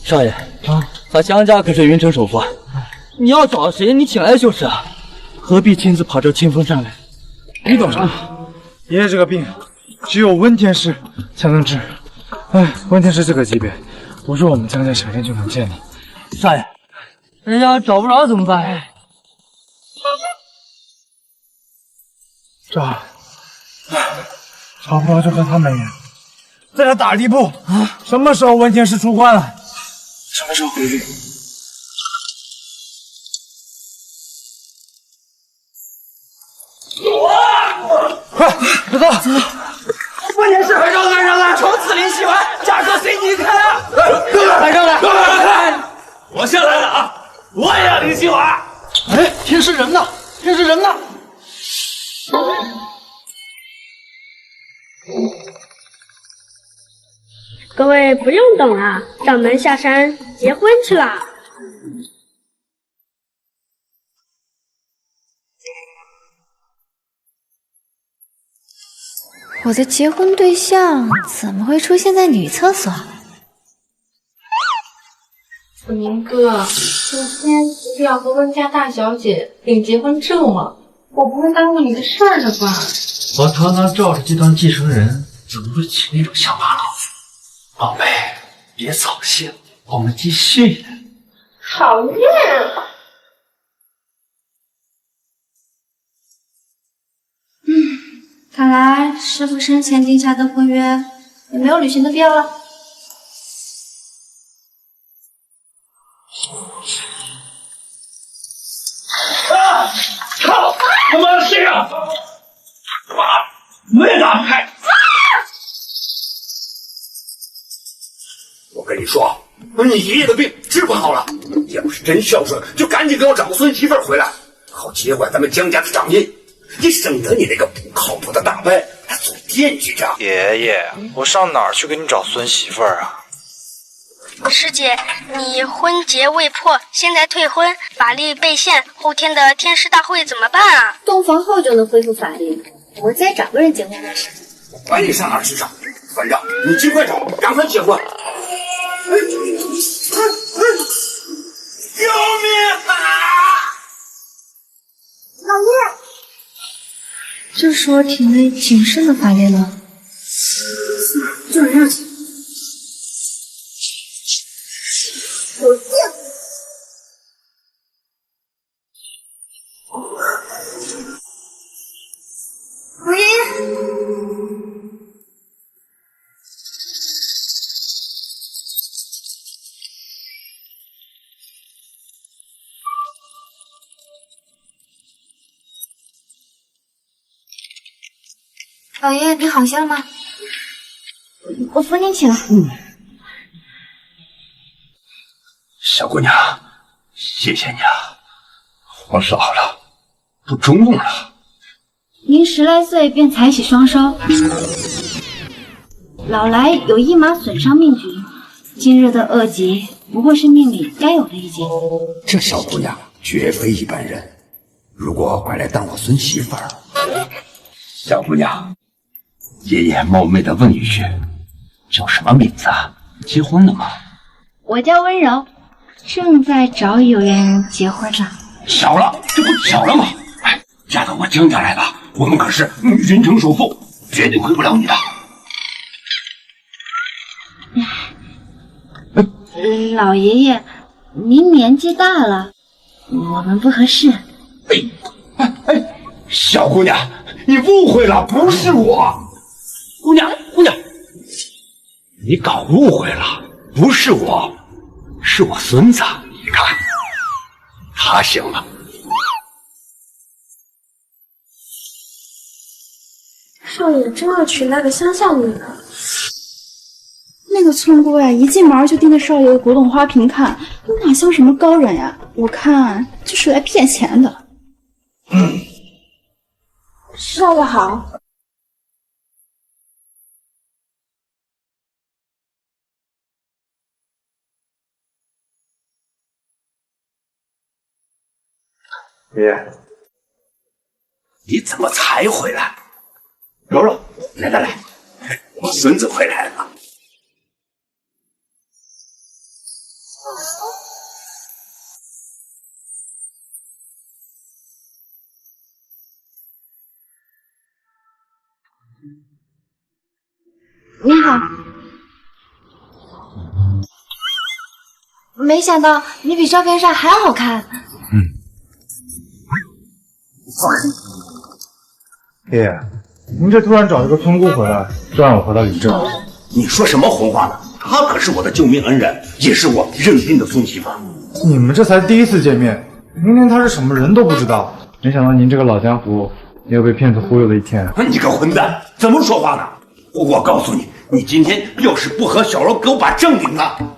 少爷咱江家可是云城首富，你要找谁，你请来就是啊，何必亲自跑这清风山来？你懂啥？爷爷这个病，只有温天师才能治。温天师这个级别，不是我们江家小店就能见你。少爷，人家找不着怎么办？找不着就和他没缘，在这打地铺啊！什么时候温天师出关了？什么时候回去？快，快走！温天师，快让开！从此灵喜欢，价格随你开啊！来上来！我先来了啊！我也要灵喜欢。哎，天师人呢？天师人呢？各位不用等了，掌门下山结婚去了。我的结婚对象怎么会出现在女厕所？子明哥，今天不是要和温家大小姐领结婚证吗？我不会耽误你的事儿的吧？我堂堂赵氏集团继承人，怎么会起那种想法呢？宝贝，别操心，我们继续。讨厌！看来师傅生前定下的婚约也没有履行的必要了。靠！他妈谁啊？没打开！我跟你说，你爷爷的病治不好了，要是真孝顺，就赶紧给我找个孙媳妇回来，好接管咱们江家的掌印。你省得你那个不靠谱的大伯还总惦记着。爷爷，我上哪儿去给你找孙媳妇儿啊？师姐，你婚结未破，现在退婚，法力被限，后天的天师大会怎么办啊？洞房后就能恢复法力，我再找个人结婚试试。我管你上哪儿去找，反正你尽快找，赶快结婚。救命啊！老爷，这是我体内仅剩的法力了。救人啊！有病！老爷爷。老爷爷，你好些了吗？我扶您起来。小姑娘，谢谢你啊，我老了，不中用了。您10来岁便才喜双收，老来有一马损伤命局，今日的恶疾不过是命里该有的一劫。这小姑娘绝非一般人，如果拐来当我孙媳妇儿，小姑娘，爷爷冒昧的问一句，叫什么名字啊？结婚了吗？我叫温柔，正在找有人结婚呢。巧了，这不巧了吗？哎，嫁到我江家来了，我们可是云城首富，绝对亏不了你的。老爷爷，您年纪大了，我们不合适。小姑娘，你误会了，不是我。姑娘，你搞误会了，不是我，是我孙子。你看，他行了。少爷真要娶那个乡下女人？那个村姑呀，一进门就盯着少爷的古董花瓶看，哪像什么高人呀？我看就是来骗钱的。少爷好。爷，你怎么才回来？柔柔，来，我孙子回来了。你好，没想到你比照片上还好看。爷爷，您这突然找一个村姑回来，这让我回到李正。你说什么胡话呢？他可是我的救命恩人，也是我认定的孙媳妇。你们这才第一次见面，您连他是什么人都不知道。没想到您这个老江湖也有被骗子忽悠的一天。你个混蛋，怎么说话呢？我告诉你，你今天要是不和小柔给我把证领了，我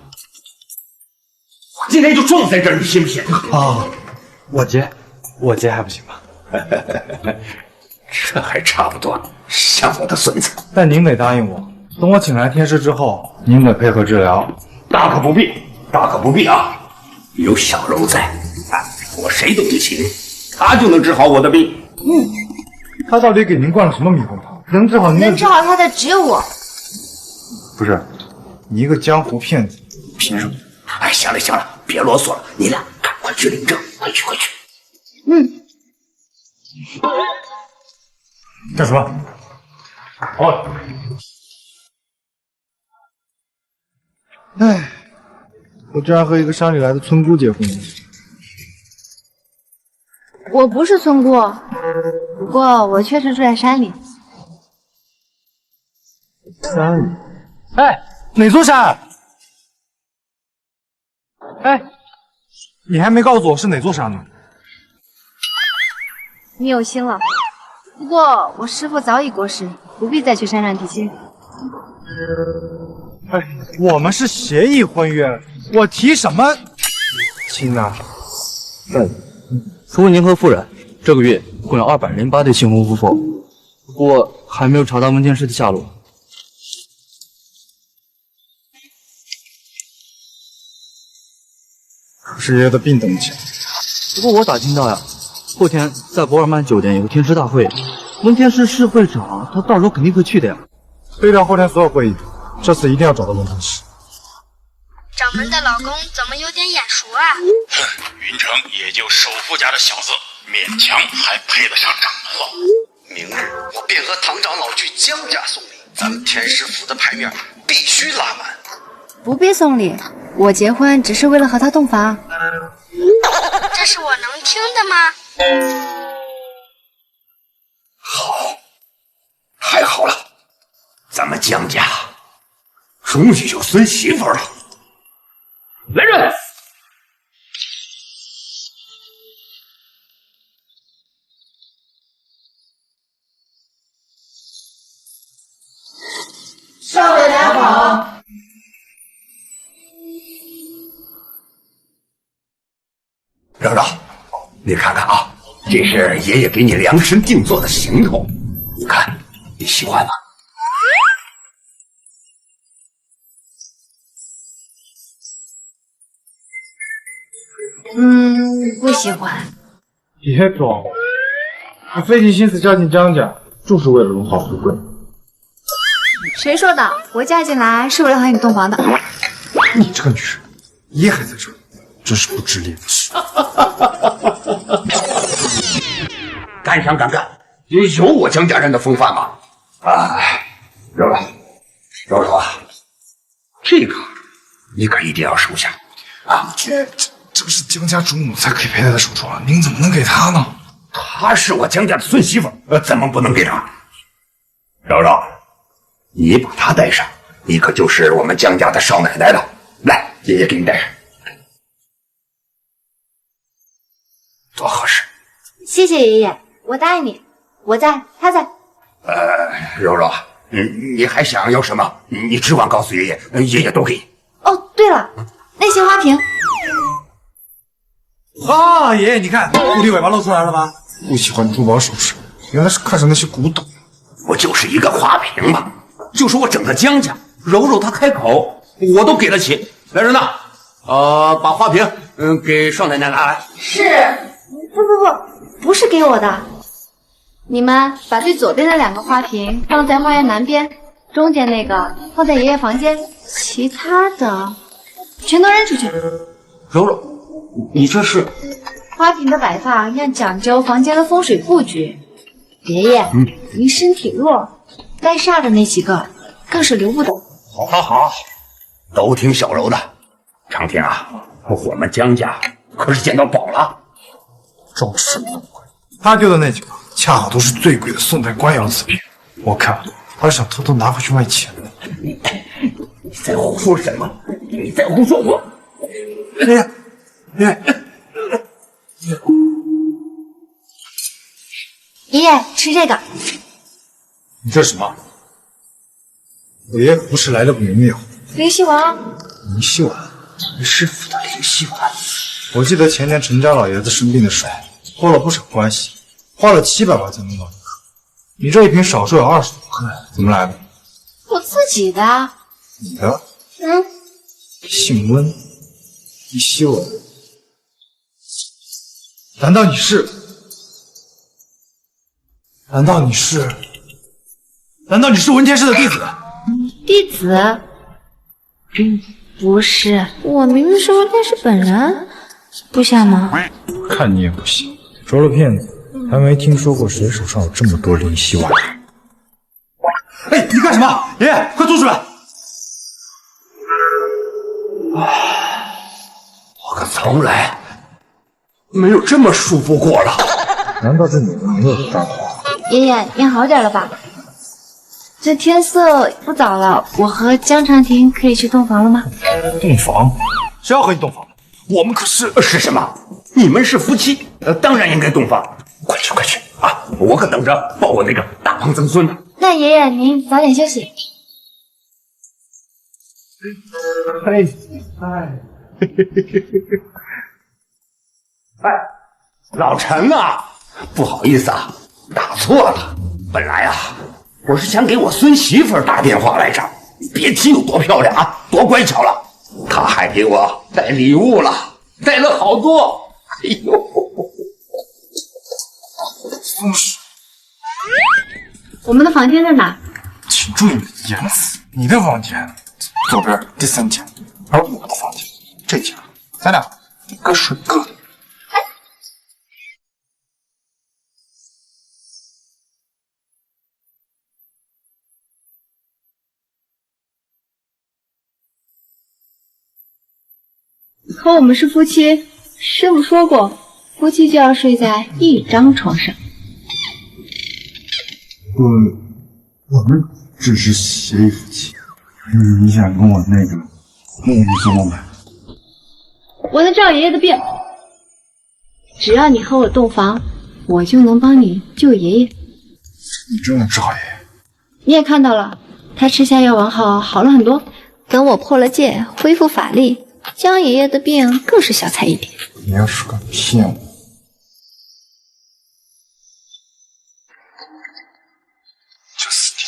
今天就撞在这儿，你信不信？啊，我接还不行吗？这还差不多像我的孙子。但您得答应我，等我请来天师之后，您得配合治疗。大可不必啊！有小柔在，我谁都不请，他就能治好我的病。他到底给您灌了什么迷魂汤？能治好您？能治好他的只有我。不是，你一个江湖骗子，凭什么？哎，行了，别啰嗦了，你俩赶快去领证，快去。干什么？哦。哎，我居然和一个山里来的村姑结婚了。我不是村姑，不过我确实住在山里。山里？哎，哪座山？哎，你还没告诉我是哪座山呢？你有心了，不过我师父早已过世，不必再去山上提亲。哎，我们是协议婚约，我提什么亲啊？除您和夫人，这个月共有208对新婚夫妇，不过还没有查到温天师的下落。可是爷爷的病等不起。不过我打听到呀，后天在博尔曼酒店有个天师大会，温天师是会长，他到时候肯定会去的呀。废掉后天所有会议，这次一定要找到温天师。掌门的老公怎么有点眼熟啊？云城也就首富家的小子，勉强还配得上掌门了。明日我便和唐长老去江家送礼，咱们天师府的牌面必须拉满。不必送礼，我结婚只是为了和他洞房。这是我能听的吗？好，太好了，咱们江家终于有孙媳妇了。来人！少爷娘好。柔柔，你看看啊，这是爷爷给你量身定做的行头，你看你喜欢吗？不喜欢。别装了，我费尽心思嫁进江家，就是为了荣华富贵。谁说的？我嫁进来是为了和你洞房的。你这个女人，爷还在这儿，真是不知廉耻。干上敢干，有我江家人的风范吗？哎，柔柔啊，这个你可一定要收下啊！这是江家主母才可以佩戴的手镯，您怎么能给她呢？她是我江家的孙媳妇，怎么不能给她？柔柔，你把她戴上，你可就是我们江家的少奶奶了。来，爷爷给你戴上，多合适。谢谢爷爷，我答应你，我在，他在。柔柔，你还想要什么？你只管告诉爷爷，爷爷都给你。哦，对了，那些花瓶。啊，爷爷，你看狐狸尾巴露出来了吧？不喜欢珠宝首饰，原来是看上那些古董。我就是一个花瓶嘛，就是我整个江家，柔柔她开口，我都给得起。来人呐，把花瓶给少奶奶拿来。是，不是给我的。你们把最左边的2个花瓶放在花园南边，中间那个放在爷爷房间，其他的全都扔出去。柔柔，你这是？花瓶的摆放要讲究房间的风水布局。爷爷，您身体弱，带煞的那几个更是留不得。好，都听小柔的。长天啊，我们江家可是捡到宝了。装神弄鬼，他丢的那几个恰好都是最贵的宋代官窑瓷瓶，我看他是想偷偷拿回去卖钱的。你在胡说什么？你在胡说我？爷爷吃这个。你这是什么？我爷不是来了个没有？灵犀丸。灵犀丸，陈师傅的灵犀丸。我记得前年陈家老爷子生病的时候，托了不少关系，花了700万才弄到一颗。你这一瓶少说有20多克，怎么来的？我自己的。你的？姓温，灵犀丸。难道你是？难道你是文天师的弟子？弟子？不是，我明明是文天师本人，不像吗？看你也不行，除了骗子，还没听说过谁手上有这么多灵犀丸。哎，你干什么？爷爷，快吐出来！我可从来没有这么舒服过了。难道这女朋友撒谎？爷爷，您好点了吧？这天色不早了，我和江长亭可以去洞房了吗？洞房？谁要和你洞房？我们可是……是什么？你们是夫妻，当然应该洞房。快去啊！我可等着抱我那个大胖曾孙呢。那爷爷您早点休息。老陈啊，不好意思啊，打错了。本来啊，我是想给我孙媳妇打电话来着。你别提有多漂亮啊，多乖巧了。她还给我带礼物了，带了好多。哎呦，风水，我们的房间在哪？请注意你的言辞。你的房间左边第3间，而我的房间这间，咱俩各睡各的。可我们是夫妻，师傅说过，夫妻就要睡在一张床上。我们只是协议夫妻。你想跟我那个梦里做梦吧？我在治爷爷的病，只要你和我洞房，我就能帮你救爷爷。你真能治好爷爷？你也看到了，他吃下药丸后好了很多。等我破了戒，恢复法力，江爷爷的病更是小菜一碟。你要是敢骗我，就死定。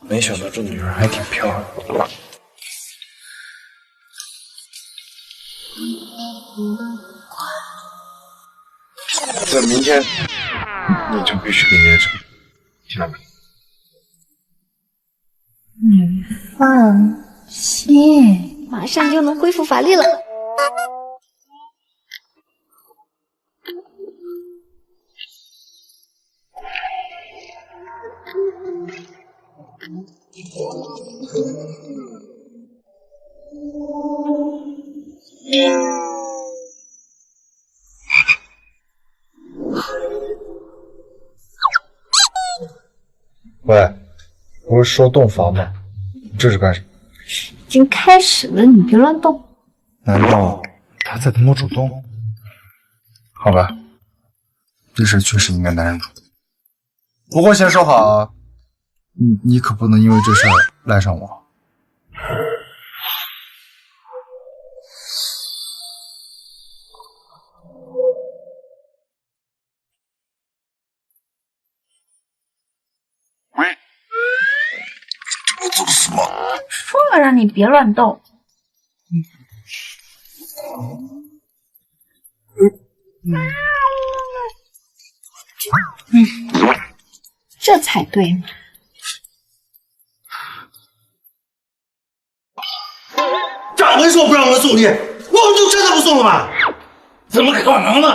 没想到这女人还挺漂亮的。在明天，你就必须给爷爷成，听到没？你放心，马上就能恢复法力了。喂，不是说洞房吗？你这是干什么？已经开始了，你别乱动。难道他在等我主动？好吧，这事确实应该男人主动。不过先说好啊，你可不能因为这事赖上我。你做什么？说了让你别乱动。这才对嘛。掌门说不让我们送礼，我们就真的不送了吗？怎么可能呢？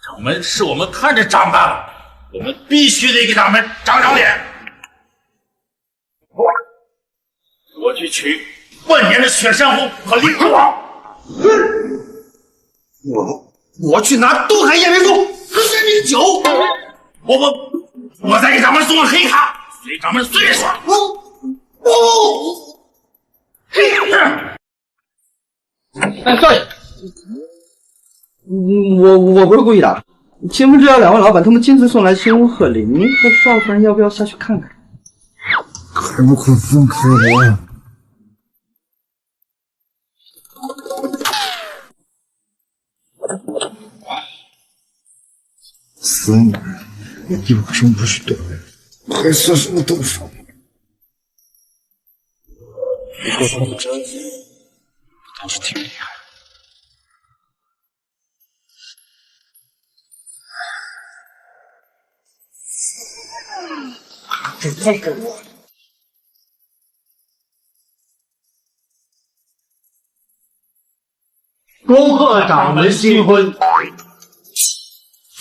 掌门是我们看着长大的，我们必须得给掌门长长脸。我去取万年的雪山红和灵之王。我去拿东海夜明珠和神明酒。我再给掌门送个黑卡，随掌门随便耍。哎，少爷，我不是故意的。清风制药两位老板他们亲自送来新屋贺礼，您和少夫人要不要下去看看？开不可分开了。死女人，一晚上不许动，还算什么豆腐？不过他的针倒是挺厉害。这太给我。恭贺掌门新婚。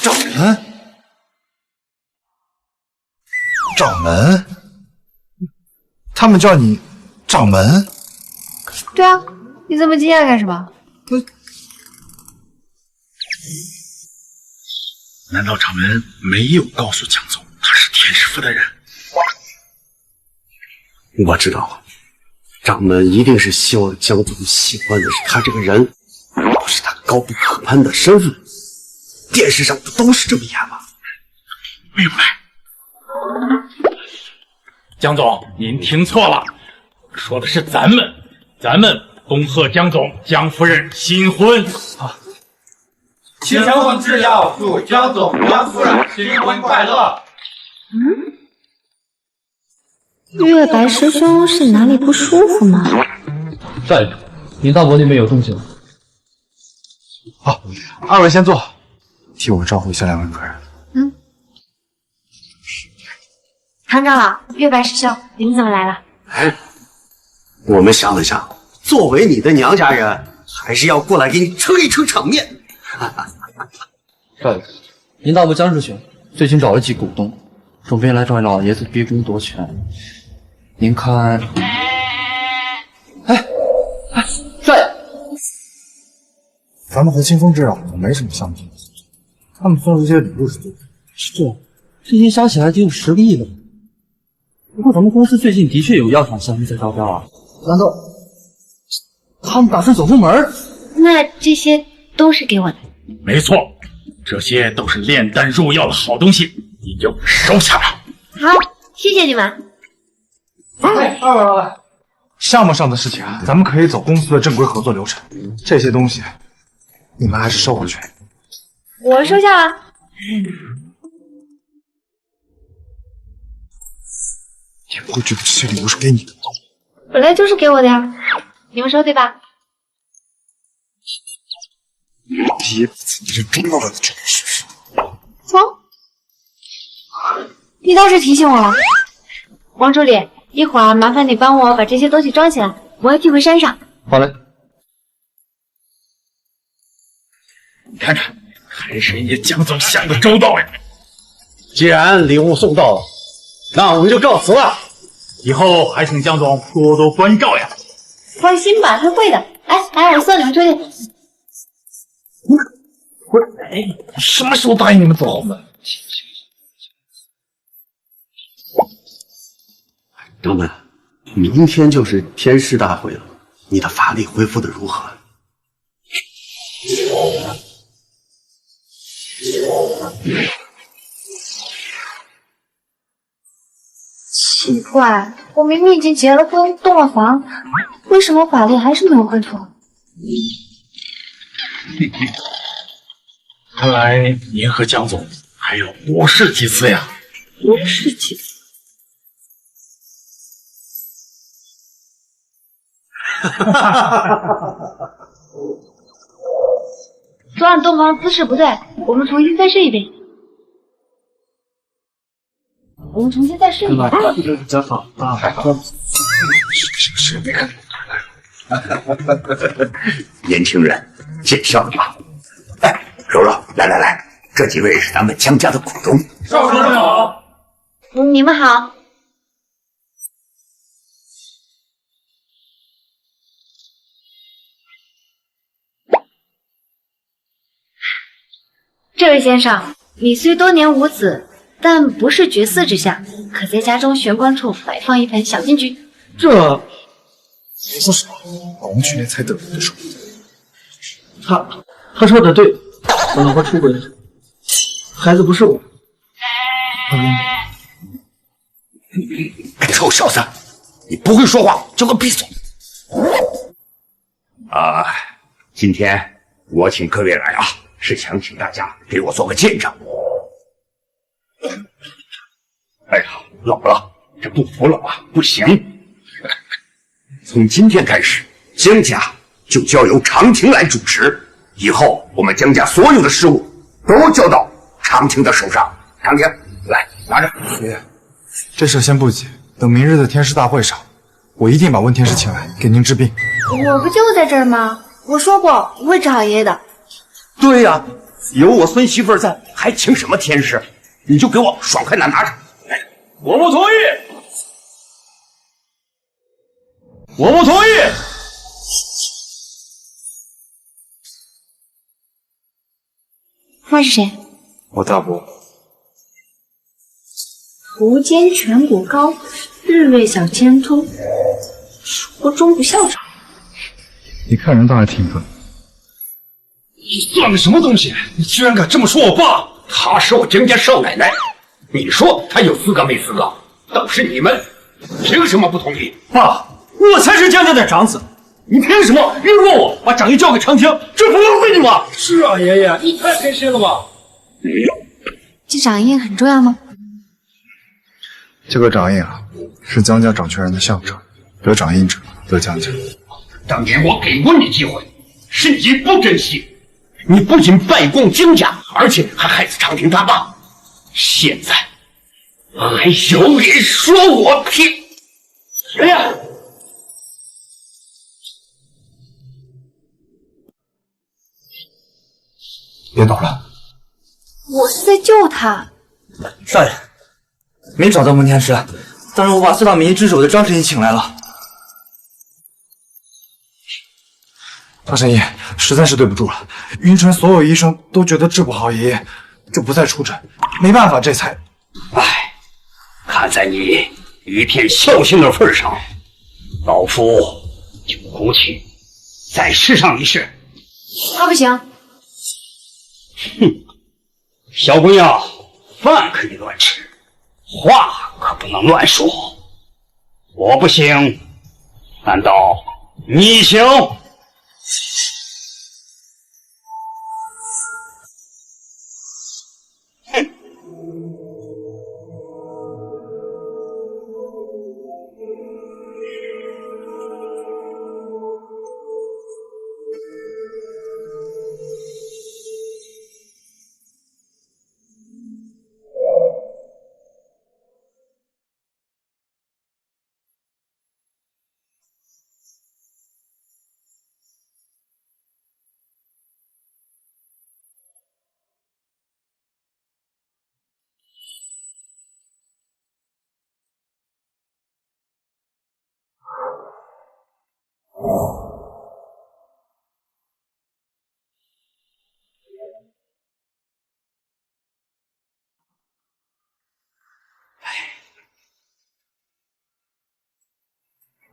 掌门，掌门，他们叫你掌门？对啊，你这么惊讶干什么？难道掌门没有告诉江总他是天师府的人？我知道，掌门一定是希望江总喜欢的是他这个人，不是他高不可攀的身份。电视上不都是这么演吗？明白。江总，您听错了，说的是咱们恭贺江总、江夫人新婚。清风制药祝江总、江夫人新婚快乐。月白师兄是哪里不舒服吗？少爷，林大伯那边有动静了。好，二位先坐，替我招呼一下两位客人。唐长老，月白师兄，你们怎么来了？我们想了想，作为你的娘家人，还是要过来给你撑一撑场面。少爷，林大伯江师兄最近找了几股东，准备来找老爷子逼宫夺权。您看，少爷，咱们和清风制药没什么相同，他们送这些礼物是对的。是这些加起来得有10个亿了。不过咱们公司最近的确有药厂项目在招标啊，难道他们打算走后门？那这些都是给我的。没错，这些都是炼丹入药的好东西，你就收下吧。好，谢谢你们。二位老板，项目上的事情啊，咱们可以走公司的正规合作流程。这些东西你们还是收回去。我收下了。你不会觉得这些礼物是给你的吧？本来就是给我的呀，你们收对吧？别把自己这重要的这个事情。走。你倒是提醒我了，王助理，一会儿麻烦你帮我把这些东西装起来，我要寄回山上。好嘞。看看，还是人家江总想的周到呀。既然礼物送到了，那我们就告辞了。以后还请江总多多关照呀。放心吧，他会的。来，我送你们出去。什么时候答应你们走后门？掌门，明天就是天师大会了，你的法力恢复的如何？奇怪，我明明已经结了婚，洞了房，为什么法力还是没有恢复？看来您和江总还要多试几次呀。多试几次。昨晚洞房姿势不对，我们重新再试一遍。真好啊！是别看。年轻人，见笑你吧。哎，柔柔，来，这几位是咱们江家的股东。少主好。你们好。这位先生，你虽多年无子，但不是绝嗣之相，可在家中玄关处摆放一盆小金菊。这说实话，老王去年才得病的时候，他说的对，我老婆出轨了，孩子不是我。臭小子，你不会说话就给我闭嘴！今天我请各位来啊，是想请大家给我做个见证。哎呀，老了，这不服了啊，不行！从今天开始，江家就交由长亭来主持，以后我们江家所有的事务都交到长亭的手上。长亭，来拿着。爷爷，这事先不急，等明日的天师大会上，我一定把温天师请来给您治病。我不就在这儿吗？我说过我会治好爷爷的。对呀，有我孙媳妇在，还请什么天师？你就给我爽快拿着。我不同意！我不同意！他是谁？我大伯。胡肩颧骨高，日月小千突，说中不孝长。你看人倒还挺笨。你算个什么东西？你居然敢这么说我爸！她是我江家少奶奶，你说她有资格没资格？倒是你们，凭什么不同意？爸，我才是江家的长子，你凭什么越过我，把掌印交给长亭？这不浪费你吗？是啊，爷爷，你太偏心了吧？这掌印很重要吗？这个掌印啊，是江家掌权人的象征，得掌印者得江家。当年我给过你机会，是你不珍惜。你不仅败光江家，而且还害死长亭他爸。现在还有脸说我偏？哎呀！别捣乱！我是在救他。少爷，没找到温天师，但是我把四大名医之首的张神医请来了。张神医，实在是对不住了，云城所有医生都觉得治不好爷爷，就不再出诊。没办法，这才……哎，看在你一片孝心的份上，老夫就鼓起再试上一试。他不行。哼，小姑娘，饭可以乱吃，话可不能乱说。我不行，难道你行？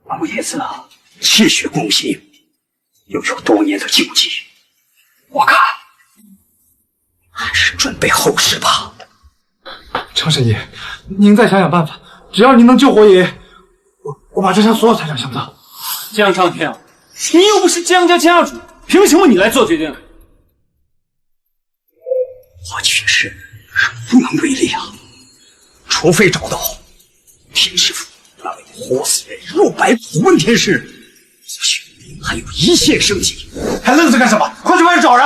老爷子气血共心，又有多年的救济，我看还是准备后事吧。张神医，您再想想办法，只要您能救活爷爷，我把这下所有财产相赠。江长亭，你又不是江家家主，凭什么你来做决定？我确实无能为力啊，除非找到田师傅那位活死人肉白骨温天师，或许还有一线生机，还愣着干什么？快去外面找人！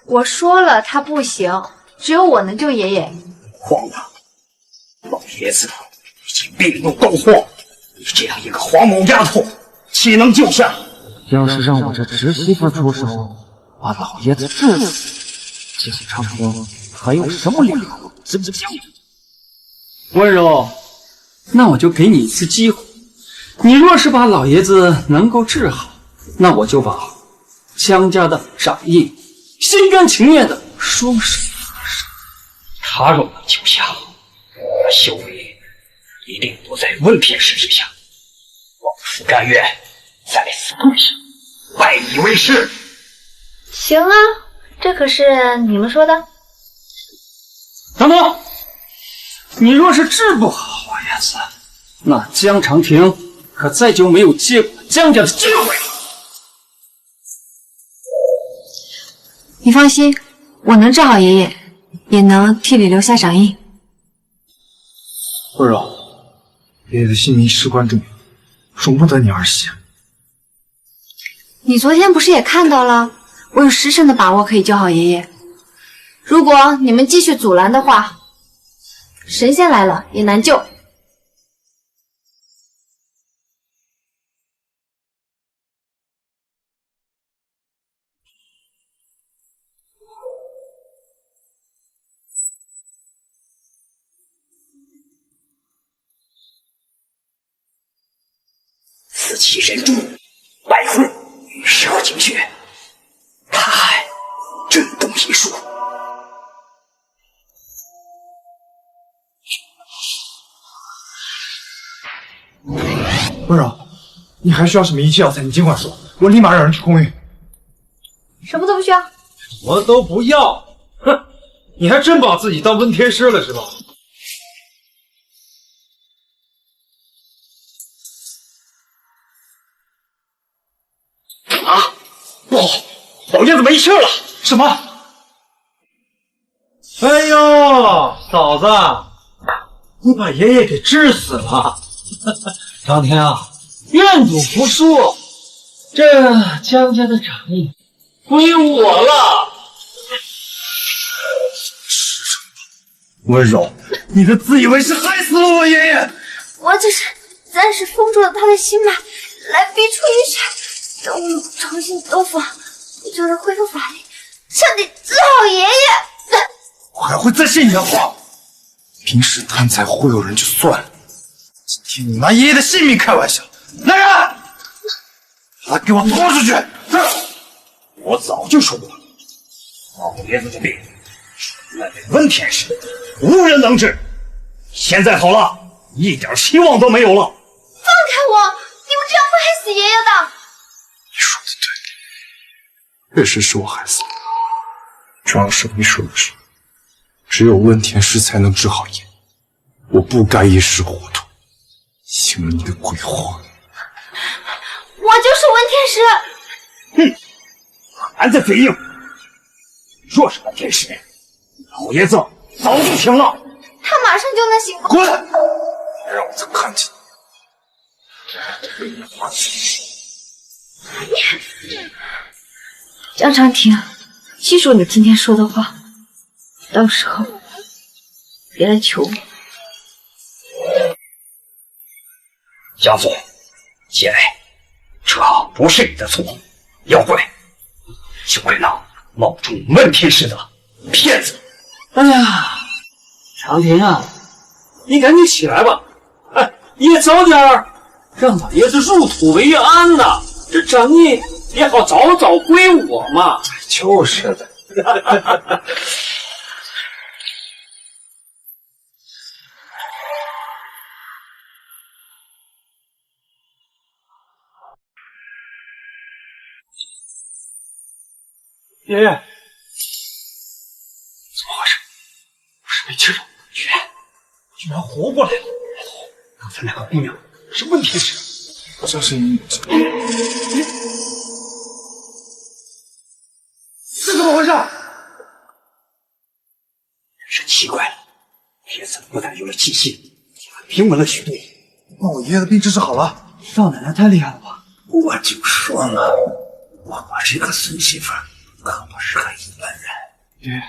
我说了，他不行，只有我能救爷爷。荒唐！老爷子已经病入膏肓，你这样一个黄毛丫头，岂能救下？要是让我这侄媳妇出手，把老爷子治死，江长平还有什么脸真将军？温柔，那我就给你一次机会，你若是把老爷子能够治好，那我就把江家的掌印心甘情愿的双手奉上。他若能救下，那修为一定不在温天师之下。王府甘愿在此跪下，拜你为师。行啊，这可是你们说的。长东，你若是治不好老爷子，那江长亭可再就没有接管江家的机会了。你放心，我能治好爷爷，也能替你留下掌印。温柔，爷爷的性命事关重要，容不得你儿戏。你昨天不是也看到了，我有10成的把握可以救好爷爷。如果你们继续阻拦的话，神仙来了也难救。此其人中，百会12经穴，他还震动一术。温柔，你还需要什么仪器药材？你尽管说，我立马让人去空运。什么都不需要。什么都不要？哼，你还真把自己当温天师了是吧？啊！不好，老爷子没气了！什么？哎呦，嫂子，你把爷爷给治死了！长天啊，愿赌服输，这江家的掌印归我了。温柔，你的自以为是害死了我爷爷！我只是暂时封住了他的心脉，来逼出一血。等我重新得法，我就能恢复法力，彻底治好爷爷。我还会再信你的话？平时贪财忽悠人就算了，今天你拿爷爷的性命开玩笑！来人，把他给我拖出去！我早就说过了，老爷子的病那位温天师无人能治，现在好了，一点希望都没有了。放开我！你们这样会害死爷爷的。你说的对，确实是我害死了。主要是你说的是，只有温天师才能治好爷，我不该一时糊涂，信了你的鬼话。我就是温天师。哼，还在嘴硬。若是温天师，老爷子早就醒了。他马上就能醒。滚！别让我再看见你。江长亭，记住你今天说的话，到时候别来求我。江总，节哀，这不是你的错，要怪就怪那冒充温天师的骗子。哎呀，长亭啊，你赶紧起来吧！哎，也早点让老爷子入土为安呐，这掌印也好早早归我嘛。就是的。爷爷，怎么回事？不是被气了？居然活过来了！刚才那个姑娘是温天师，这是你。这怎么回事？是奇怪了，铁子不但有了气息，还平稳了许多。那我爷爷的病治好了？少奶奶太厉害了吧！我就说嘛，我这个孙媳妇可不是个一般人。爷爷，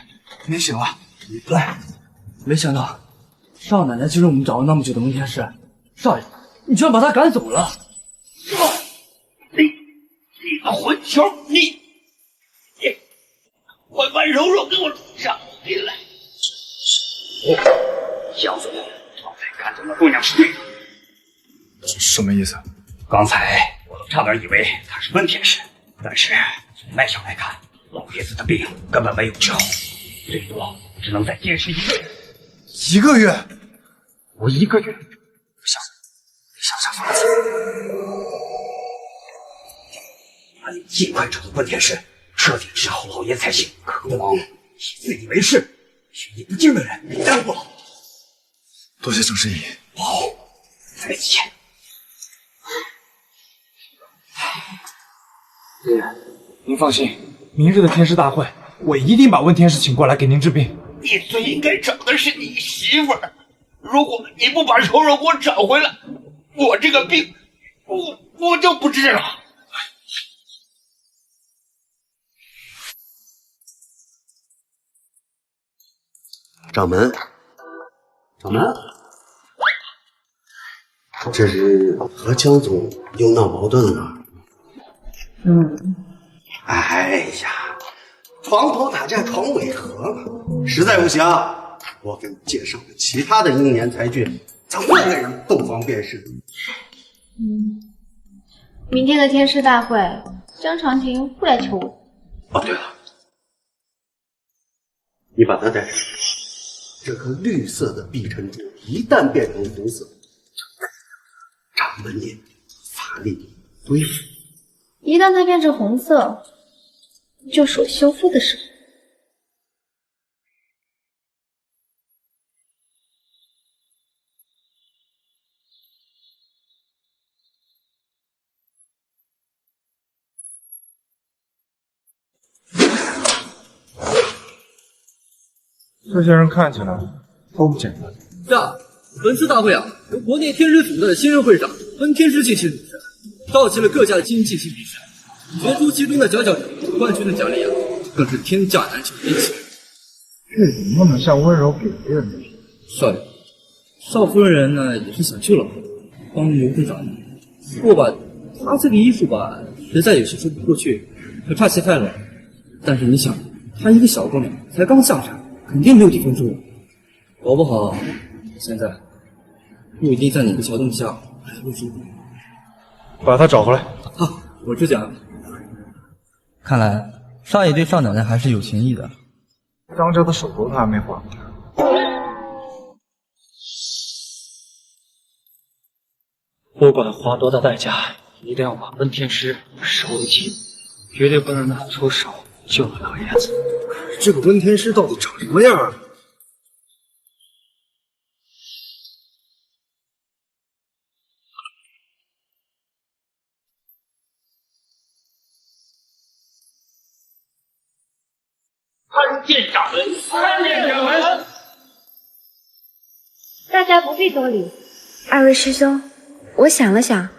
您醒了。来，没想到少奶奶就是我们找了那么久的文天师。少爷，你居然把她赶走了！你个混球，你快把柔柔给我撸上来！小子，刚才看见了姑娘是对的。什么意思？刚才我都差点以为她是温天师，但是从脉象来看，老爷子的病根本没有治好，最多只能再坚持1个月。1个月？我1个月，想想法子，把你尽快找到温天师，彻底治好老爷才行。可不能以自以为是、学艺不精的人给耽误了。多谢郑师爷。好，再见。爷爷，您放心，明日的天师大会，我一定把温天师请过来给您治病。你最应该找的是你媳妇儿。如果你不把柔柔给我找回来，我这个病，我就不治了。掌门，这是和江总又闹矛盾了。哎呀，床头打架床尾和嘛，实在不行，我给你介绍个其他的英年才俊，咱换个人洞房便是。明天的天师大会，江长亭会来求我。哦，对了，你把它带上。这颗绿色的碧珍珠一旦变成红色，掌门你法力恢复。一旦它变成红色，就是我修复的时候。这些人看起来都不简单。是啊，本次大会啊，由国内天师组的新任会长温天师进行主持，召集了各家的精英进行比赛，决出其中的佼佼者。冠军的奖励啊，更是天价难求人气。这怎么能向温柔给别人的？少爷，少夫人呢也是想救老婆，帮刘会长。不过吧，他这个医术吧，实在有些说不过去，还差些太软。但是你想，她一个小姑娘，才刚上场，肯定没有底分住。搞不好，现在不一定在哪个桥洞下还会住。把他找回来。好，我知讲。看来少爷对少奶奶还是有情谊的。张家的手头他还没还。不管花多大代价，一定要把温天师收紧，绝对不能让他出手救了老爷子。这个温天师到底长什么样啊？参见掌门，参见掌门。大家不必多礼。二位师兄，我想了想，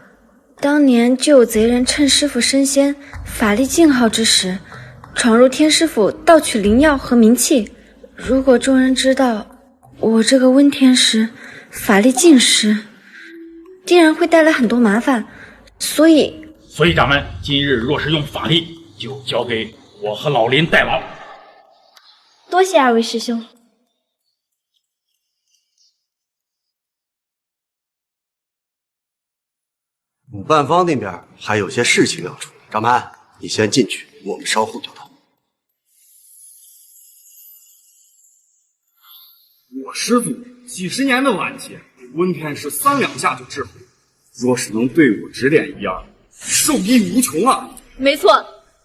当年就有贼人趁师傅升仙、法力尽耗之时，闯入天师府盗取灵药和冥器。如果众人知道我这个温天师法力尽失，定然会带来很多麻烦。所以掌门，今日若是用法力，就交给我和老林代劳。多谢二位师兄。主办方那边还有些事情要处理，掌门，你先进去，我们稍后就到。我师父几十年的晚节，温天师3两下就治好，若是能对我指点一二，受益无穷啊！没错，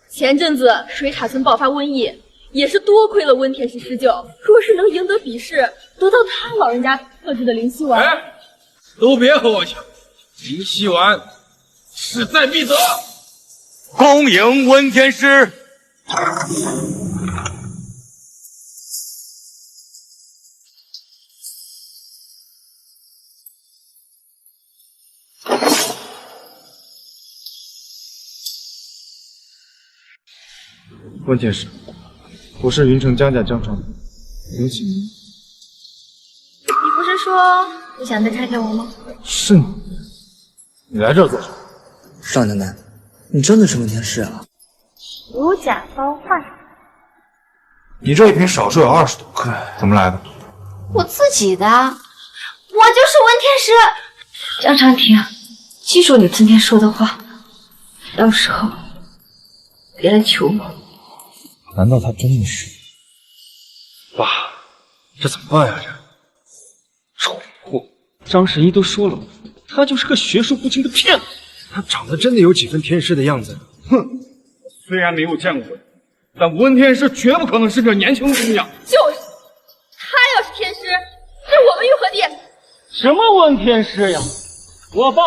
前阵子水塔村爆发瘟疫，也是多亏了温天师施救。若是能赢得比试，得到他老人家特制的灵犀丸，都别和我抢，灵犀丸势在必得。恭迎温天师。温天师，我是云城江家江城，刘启。你不是说不想再拆开我吗？是你，你来这儿做什么？少奶奶，你真的是温天师啊？如假包换。你这一瓶少说有20多克，怎么来的？我自己的，我就是温天师。江长亭，记住你今天说的话，到时候别来求我。难道他真的是？爸，这怎么办呀？这蠢货！张神医都说了，他就是个学术不精的骗子。他长得真的有几分天师的样子。哼，虽然没有见过人，但温天师绝不可能是个年轻姑娘。就是，他要是天师，是我们玉和地。什么温天师呀？我爸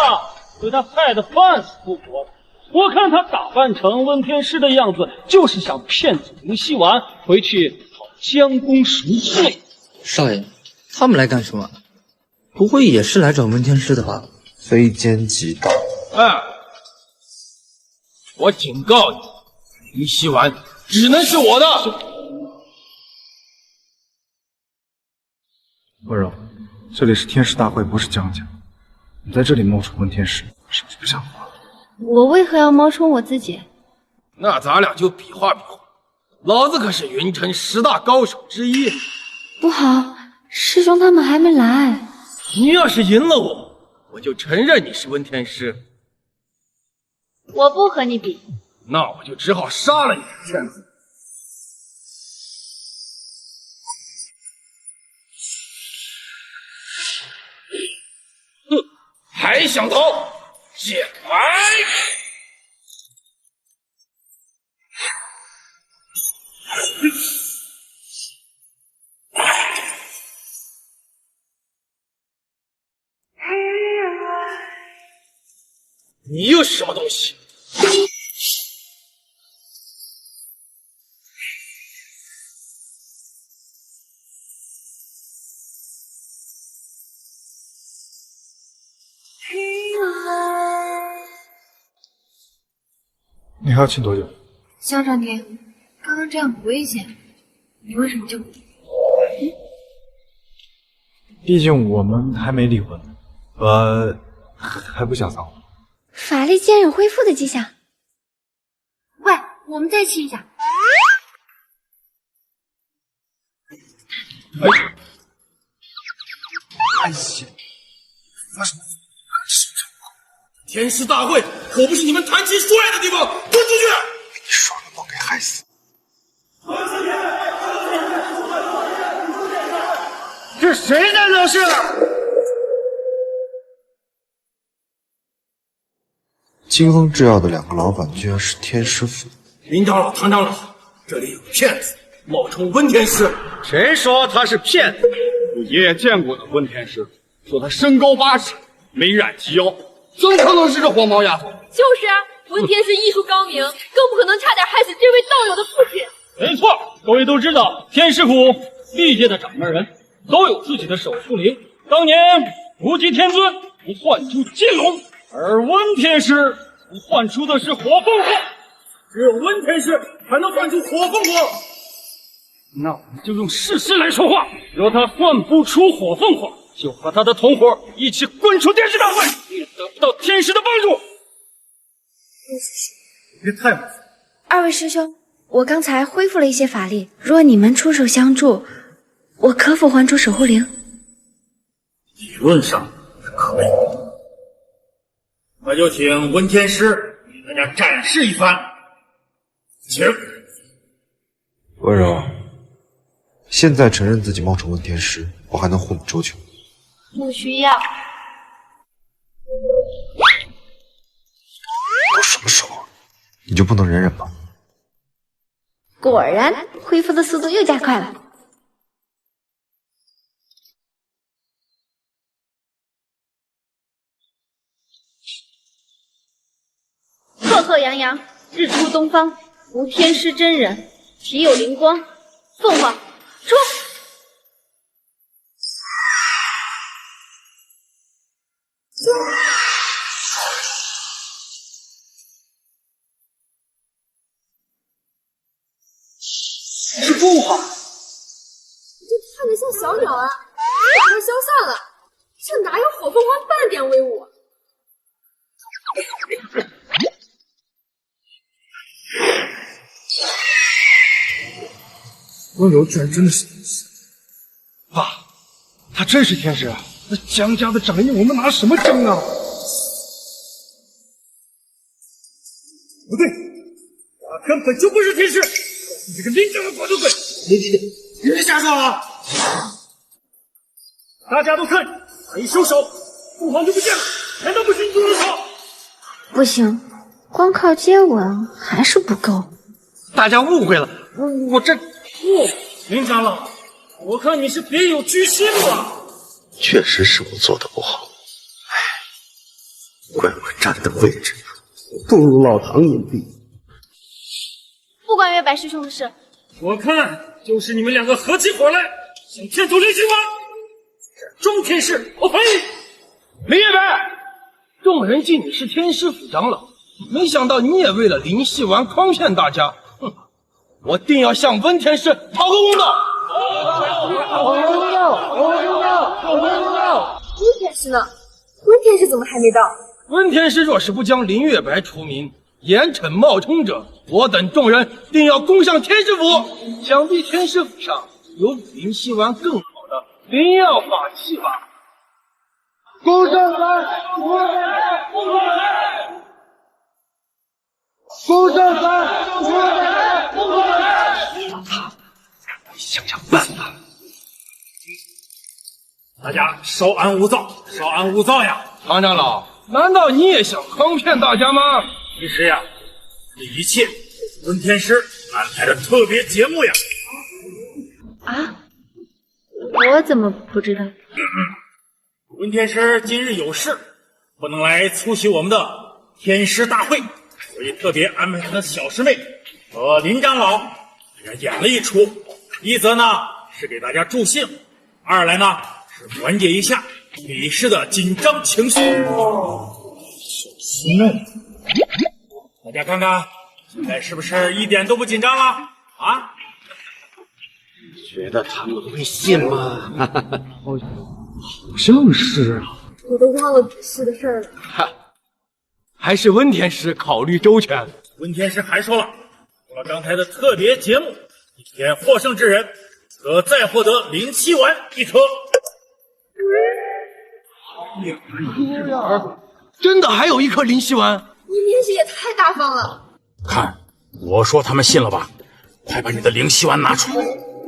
对他害得半死不活的。我看他打扮成温天师的样子，就是想骗走林希婉回去讨江公赎罪。少爷，他们来干什么？不会也是来找温天师的吧？非奸即盗。我警告你，林希婉只能是我的。温柔，这里是天师大会，不是江家。你在这里冒充温天师，是不是不像话？我为何要冒充我自己？那咱俩就比划比划，老子可是云城10大高手之一。不好，师兄他们还没来。你要是赢了我，我就承认你是温天师。我不和你比，那我就只好杀了你这骗子。哼，还想逃？进来！你又是什么东西？你还要请多久？江长亭，刚刚这样不危险，你为什么就？毕竟我们还没离婚，还不想撒谎。法力竟然有恢复的迹象。喂，我们再亲一下。哎呀，天师大会可不是你们谈情说爱的地方，滚出去！被你耍了猫给害死！这谁在惹事？金亨制药的2个老板居然是天师府。林长老、唐长老，这里有个骗子冒充温天师。谁说他是骗子？我爷爷见过的温天师，说他身高8尺，眉染及腰，怎么可能是个黄毛丫头？就是啊，温天师艺术高明，更不可能差点害死这位道友的父亲。没错，各位都知道，天师府历届的掌门人都有自己的手术灵。当年无极天尊不唤出金龙，而温天师不唤出的是火凤凰，只有温天师才能唤出火凤凰。那我们就用事实来说话，若他唤不出火凤凰，就和他的同伙一起滚出天师大会，你也得不到天师的帮助。别太麻烦。2位师兄，我刚才恢复了一些法力，若你们出手相助，我可否还出守护灵？理论上是可以的，那就请温天师给大家展示一番。请。温柔，现在承认自己冒充温天师，我还能护你周全。不需要。都什么时候了，你就不能忍忍吗？果然，恢复的速度又加快了。赫赫扬扬，日出东方，无天师真人，体有灵光。凤凰，出！是不好。这看着像小鸟啊，马上消散了，这哪有火凤凰半点威武？温柔居然真的是天使！爸，他真是天使啊！那江家的长义，我们拿什么争啊？不对，他根本就不是天使！你这个林家的狗头鬼！你别瞎说啊！大家都看，他一收手，凤凰就不见了，难道不是你做的好？不行，光靠接吻还是不够。大家误会了，我这林长老，我看你是别有居心了。确实是我做的不好，怪我站的位置不如老唐隐蔽。不关月白师兄的事。我看就是你们两个合起伙来，想骗走林希丸。中天师，我赔！林月白，众人敬你是天师府长老，没想到你也为了林希丸诓骗大家。哼，我定要向温天师讨个公道。温天师呢？温天师怎么还没到？温天师若是不将林月白除名，严惩冒充者，我等众人定要攻向天师府。想必天师府上有比林希丸更好的灵药法器吧？公圣三，公圣三，公圣三，公圣三，公圣三，公圣三。让他想想办法。大家稍安勿躁，稍安勿躁呀！唐长老，难道你也想诓骗大家吗？其实呀，这一切温天师安排的特别节目呀。啊？我怎么不知道？温天师今日有事，不能来出席我们的天师大会，所以特别安排他的小师妹和林长老给他演了一出。一则呢是给大家助兴，二来呢是缓解一下比试的紧张情绪。小师妹，大家看看，现在是不是一点都不紧张了？啊？觉得他们会信吗？好像是啊。我都忘了比试的事儿了。还是温天师考虑周全。温天师还说了，除了刚才的特别节目，今天获胜之人可再获得灵气丸一颗。真的还有一颗灵气丸？温天师也太大方了。看，我说他们信了吧？快把你的灵气丸拿出来！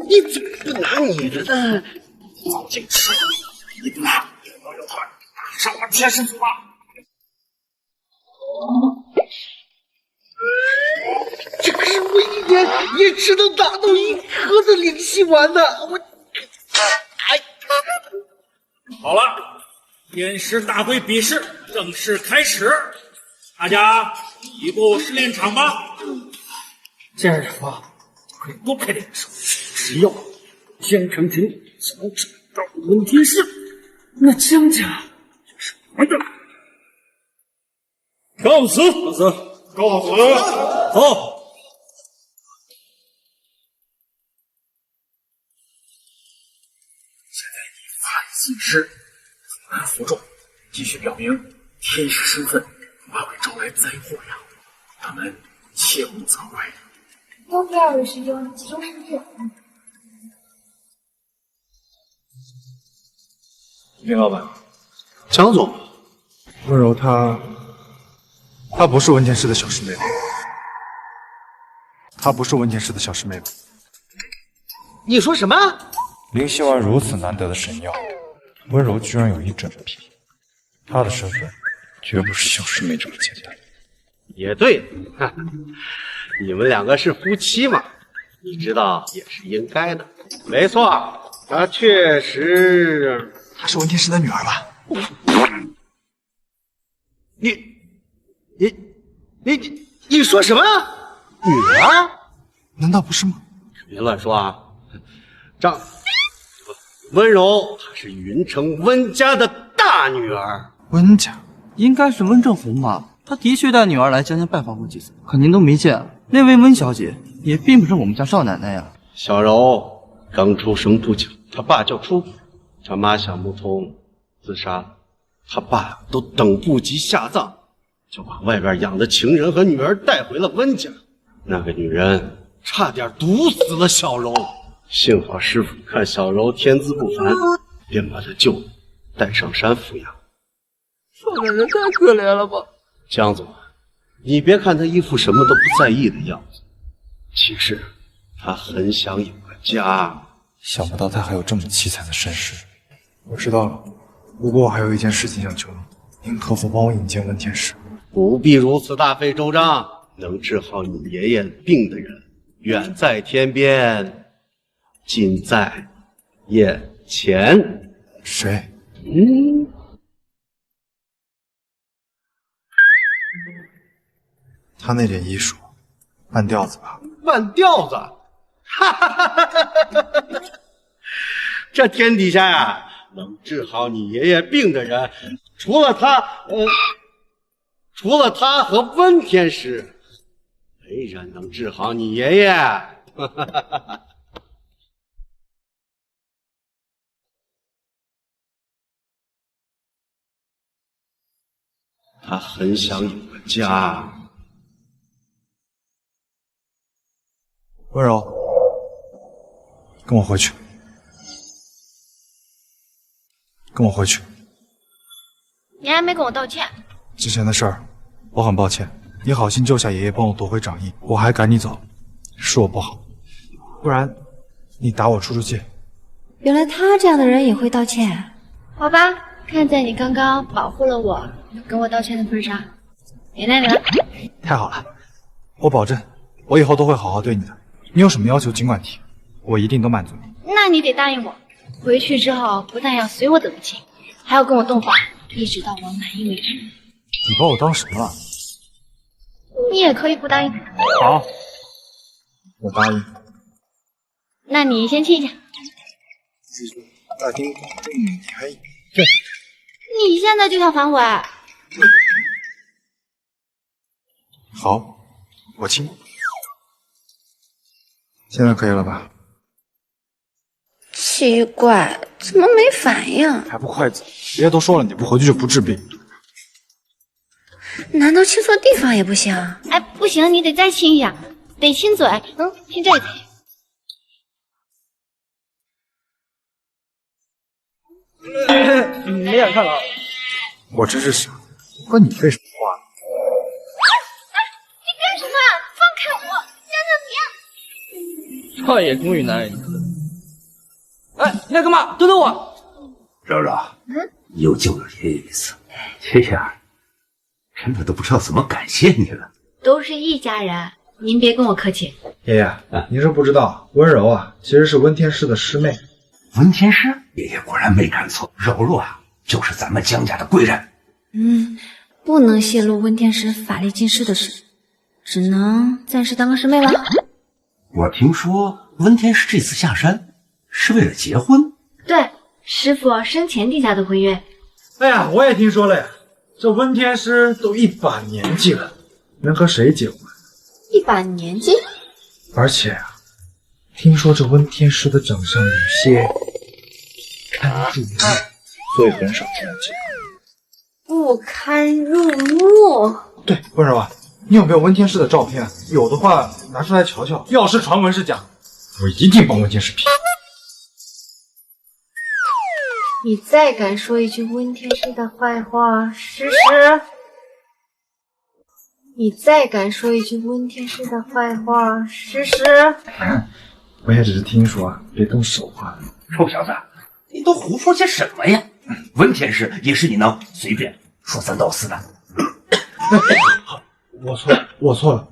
你怎么不拿你的呢？净吃！你不拿，我有话上我天师府吧。这可是我一年也只能拿到一颗的灵气丸呢！好了，天师大会比试正式开始，大家移步试炼场吧。这样的话，可以多开点手，只要江澄婷想找到温天师，那江家就是我们的。告辞，告辞，告辞，走。现在你发起誓，很难服众，继续表明天师身份，怕会招来灾祸呀。他们切勿责怪。多亏二位师兄急中生智。林老板，江总，温柔她不是温天师的小师妹吧？她不是温天师的小师妹吧？你说什么？灵犀丸如此难得的神药，温柔居然有一整批，她的身份绝不是小师妹这么简单。也对，哈哈，你们两个是夫妻嘛，你知道也是应该的。没错，她确实，她是温天师的女儿吧？你说什么？女儿？难道不是吗？别乱说啊！温柔她是云城温家的大女儿。温家应该是温正红吧？他的确带女儿来江家拜访过几次，可您都没见。那位温小姐也并不是我们家少奶奶呀。小柔刚出生不久，他爸就出轨，他妈想不通自杀，他爸都等不及下葬，就把外边养的情人和女儿带回了温家。那个女人差点毒死了小柔，幸好师傅看小柔天资不凡，便把她救了，带上山抚养。少奶奶太可怜了吧！江总，你别看他一副什么都不在意的样子，其实他很想有个家。想不到他还有这么凄惨的身世。我知道了，不过我还有一件事情想求您，您可否帮我引荐文天师？不必如此大费周章，能治好你爷爷病的人，远在天边，近在眼前。谁？他那点医术，半吊子吧？半吊子？哈哈哈哈哈！这天底下呀，能治好你爷爷病的人，除了他和温天师，没人能治好你爷爷。哈哈哈哈！他很想有个家。温柔，跟我回去。跟我回去。你还没跟我道歉。之前的事儿，我很抱歉。你好心救下爷爷，帮我夺回掌印，我还赶你走，是我不好。不然，你打我出出气。原来他这样的人也会道歉。好吧，看在你刚刚保护了我，跟我道歉的份上，原谅你了。太好了，我保证，我以后都会好好对你的。你有什么要求尽管提，我一定都满足你。那你得答应我，回去之后不但要随我等亲，还要跟我洞房，一直到我满意为止。你把我当什么了？你也可以不答应。好，我答应。那你先亲一下。大庭广众，你还你现在就想反悔？好，我亲。现在可以了吧？奇怪，怎么没反应？还不快走！爷爷都说了，你不回去就不治病。难道亲错地方也不行？哎，不行，你得再亲一下，得亲嘴，亲这里。没眼看了。我真是傻，跟你废什么话？你干什么？放开我！娘娘少爷终于难忍你了。哎，你在干嘛？等等我！柔柔，你又救了爷爷一次，爷爷真的都不知道怎么感谢你了。都是一家人，您别跟我客气。爷爷，您是不知道，温柔啊，其实是温天师的师妹。温天师，爷爷果然没看错，柔柔啊，就是咱们江家的贵人。不能泄露温天师法力尽失的事，只能暂时当个师妹了。我听说温天师这次下山是为了结婚。对，师傅生前定下的婚约。哎呀，我也听说了呀，这温天师都一把年纪了，能和谁结婚？一把年纪？而且啊，听说这温天师的长相有些堪入目，所以很少这样结婚。不堪入目。对，温柔啊，你有没有温天师的照片？有的话拿出来瞧瞧。要是传闻是假，我一定帮温天师批。你再敢说一句温天师的坏话，试试！你再敢说一句温天师的坏话，试试！我也只是听说啊，别动手啊！臭小子，你都胡说些什么呀？温天师也是你能随便说三道四的。我错了。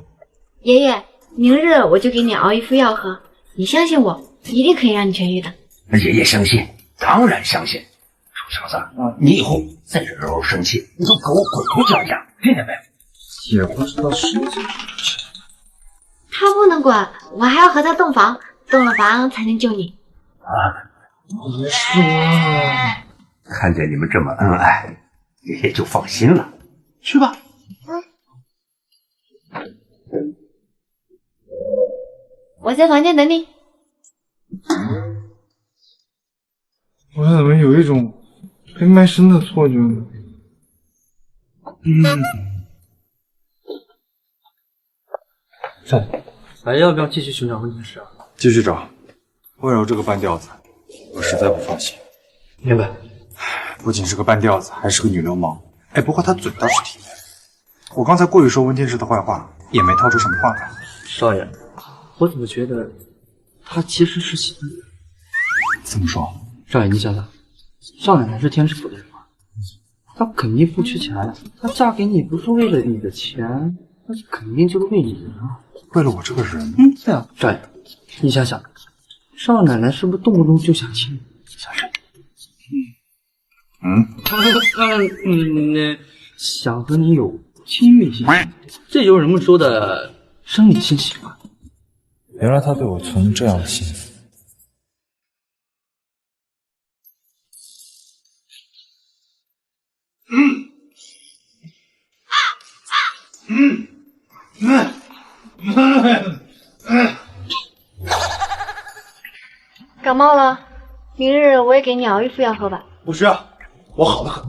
爷爷，明日我就给你熬一副药喝，你相信我，一定可以让你痊愈的。爷爷相信，当然相信。臭小子，你以后再惹柔柔生气，你就给我滚出江家，听见没？也不知道谁家。他不能管，我还要和他洞房，洞了房才能救你。别说了。看见你们这么恩爱，爷爷就放心了。去吧。我在房间等你。有一种被卖身的错觉呢。还要不要继续寻找问题师啊？继续找。温柔这个半吊子，我实在不放心。明白。不仅是个半吊子，还是个女流氓。哎，不过她嘴倒是挺圆。我刚才过于说温天师的坏话，也没套出什么话来。少爷，我怎么觉得她其实是喜欢你？怎么说？少爷，你想想，少奶奶是天师府的人嘛，她肯定不缺钱，她嫁给你不是为了你的钱，那肯定就是为你人啊。为了我这个人？对啊，少爷，你想想，少奶奶是不是动不动就想亲你？想谁？想和你有亲密性，这就是人们说的生理性喜欢。原来他对我存这样的心思。感冒了，明日我也给你熬一副药喝吧。不需要，我好得很。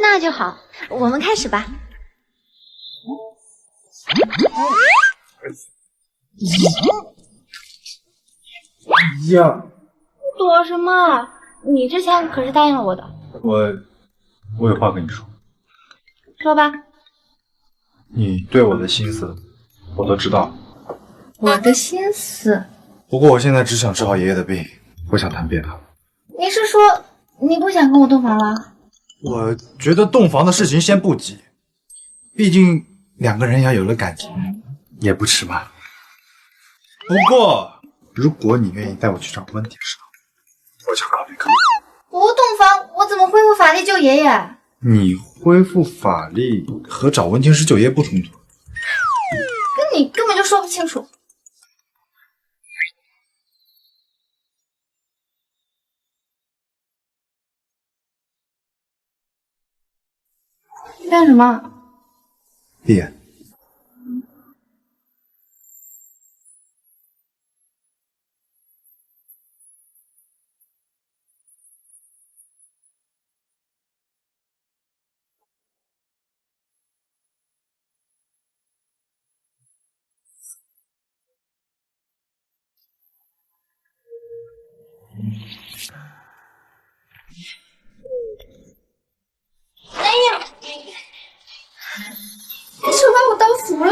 那就好，我们开始吧。呀，躲什么？你之前可是答应了我的。我有话跟你说。说吧。你对我的心思，我都知道。我的心思。不过我现在只想治好爷爷的病，不想谈别的。你是说你不想跟我洞房了？我觉得洞房的事情先不急，毕竟两个人要有了感情，也不迟嘛。不过，如果你愿意带我去找温天师，我就考虑考虑。不洞房，我怎么恢复法力救爷爷？你恢复法力和找温天师救爷爷不冲突，跟你根本就说不清楚。干什么？闭眼。哎呀！你手把我当符了！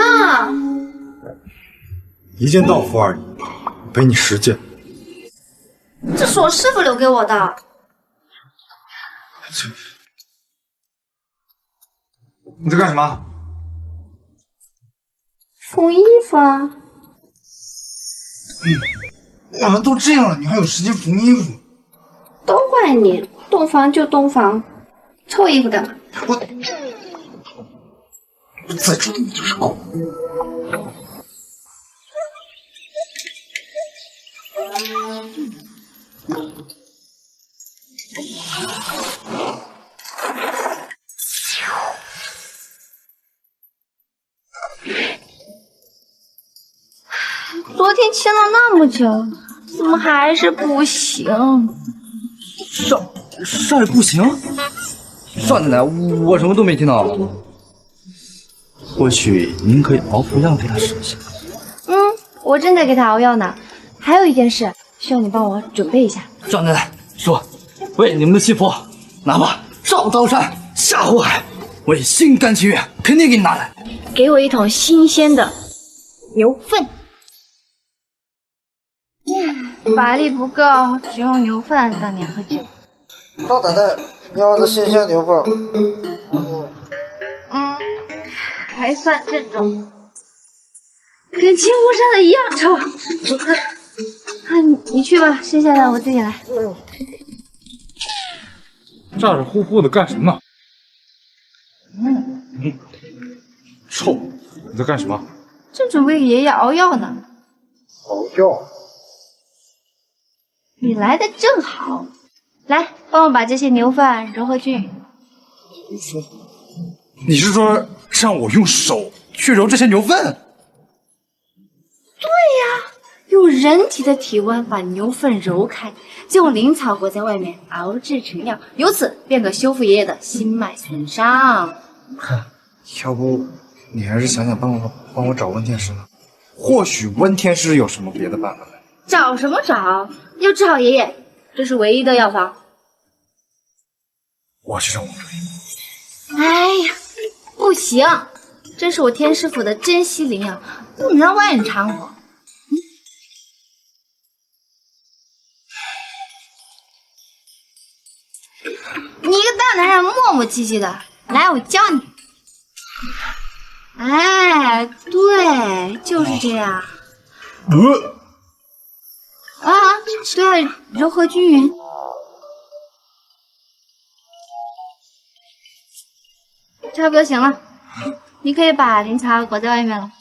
一件道符而已，赔你10件。这是我师傅留给我的。你在干什么？缝衣服啊。我们都这样了，你还有时间缝衣服？都怪你，洞房就洞房，凑衣服干嘛？我再说你就是狗。昨天签了那么久，怎么还是不行？少爷不行？少奶奶，我什么都没听到。或许您可以熬服药给他试一下。我正在给他熬药呢。还有一件事，需要你帮我准备一下。少奶奶说，为你们的媳妇，哪怕上刀山下火海，我也心甘情愿，肯定给你拿来。给我一桶新鲜的牛粪。法力不够，只用牛粪当年喝酒。老奶奶，你要的新鲜牛粪。还算正宗，跟金湖山的一样臭。你去吧，剩下的我自己来。咋咋呼呼的干什么？臭！你在干什么？正准备给爷爷熬药呢。熬药？你来的正好，来帮我把这些牛粪揉和均匀。你是说让我用手去揉这些牛粪？对呀，有用人体的体温把牛粪揉开，再用灵草裹在外面熬制成药，由此便可修复爷爷的心脉损伤。要不你还是想想办法帮我找温天师呢？或许温天师有什么别的办法。找什么找？要治好爷爷，这是唯一的药方。我去找王主任。哎呀，不行，这是我天师府的珍稀灵药，不能让外人掺和。你一个大男人磨磨唧唧的，来，我教你。哎，对，就是这样。啊，对，柔和均匀。差不多行了，你可以把灵草裹在外面了。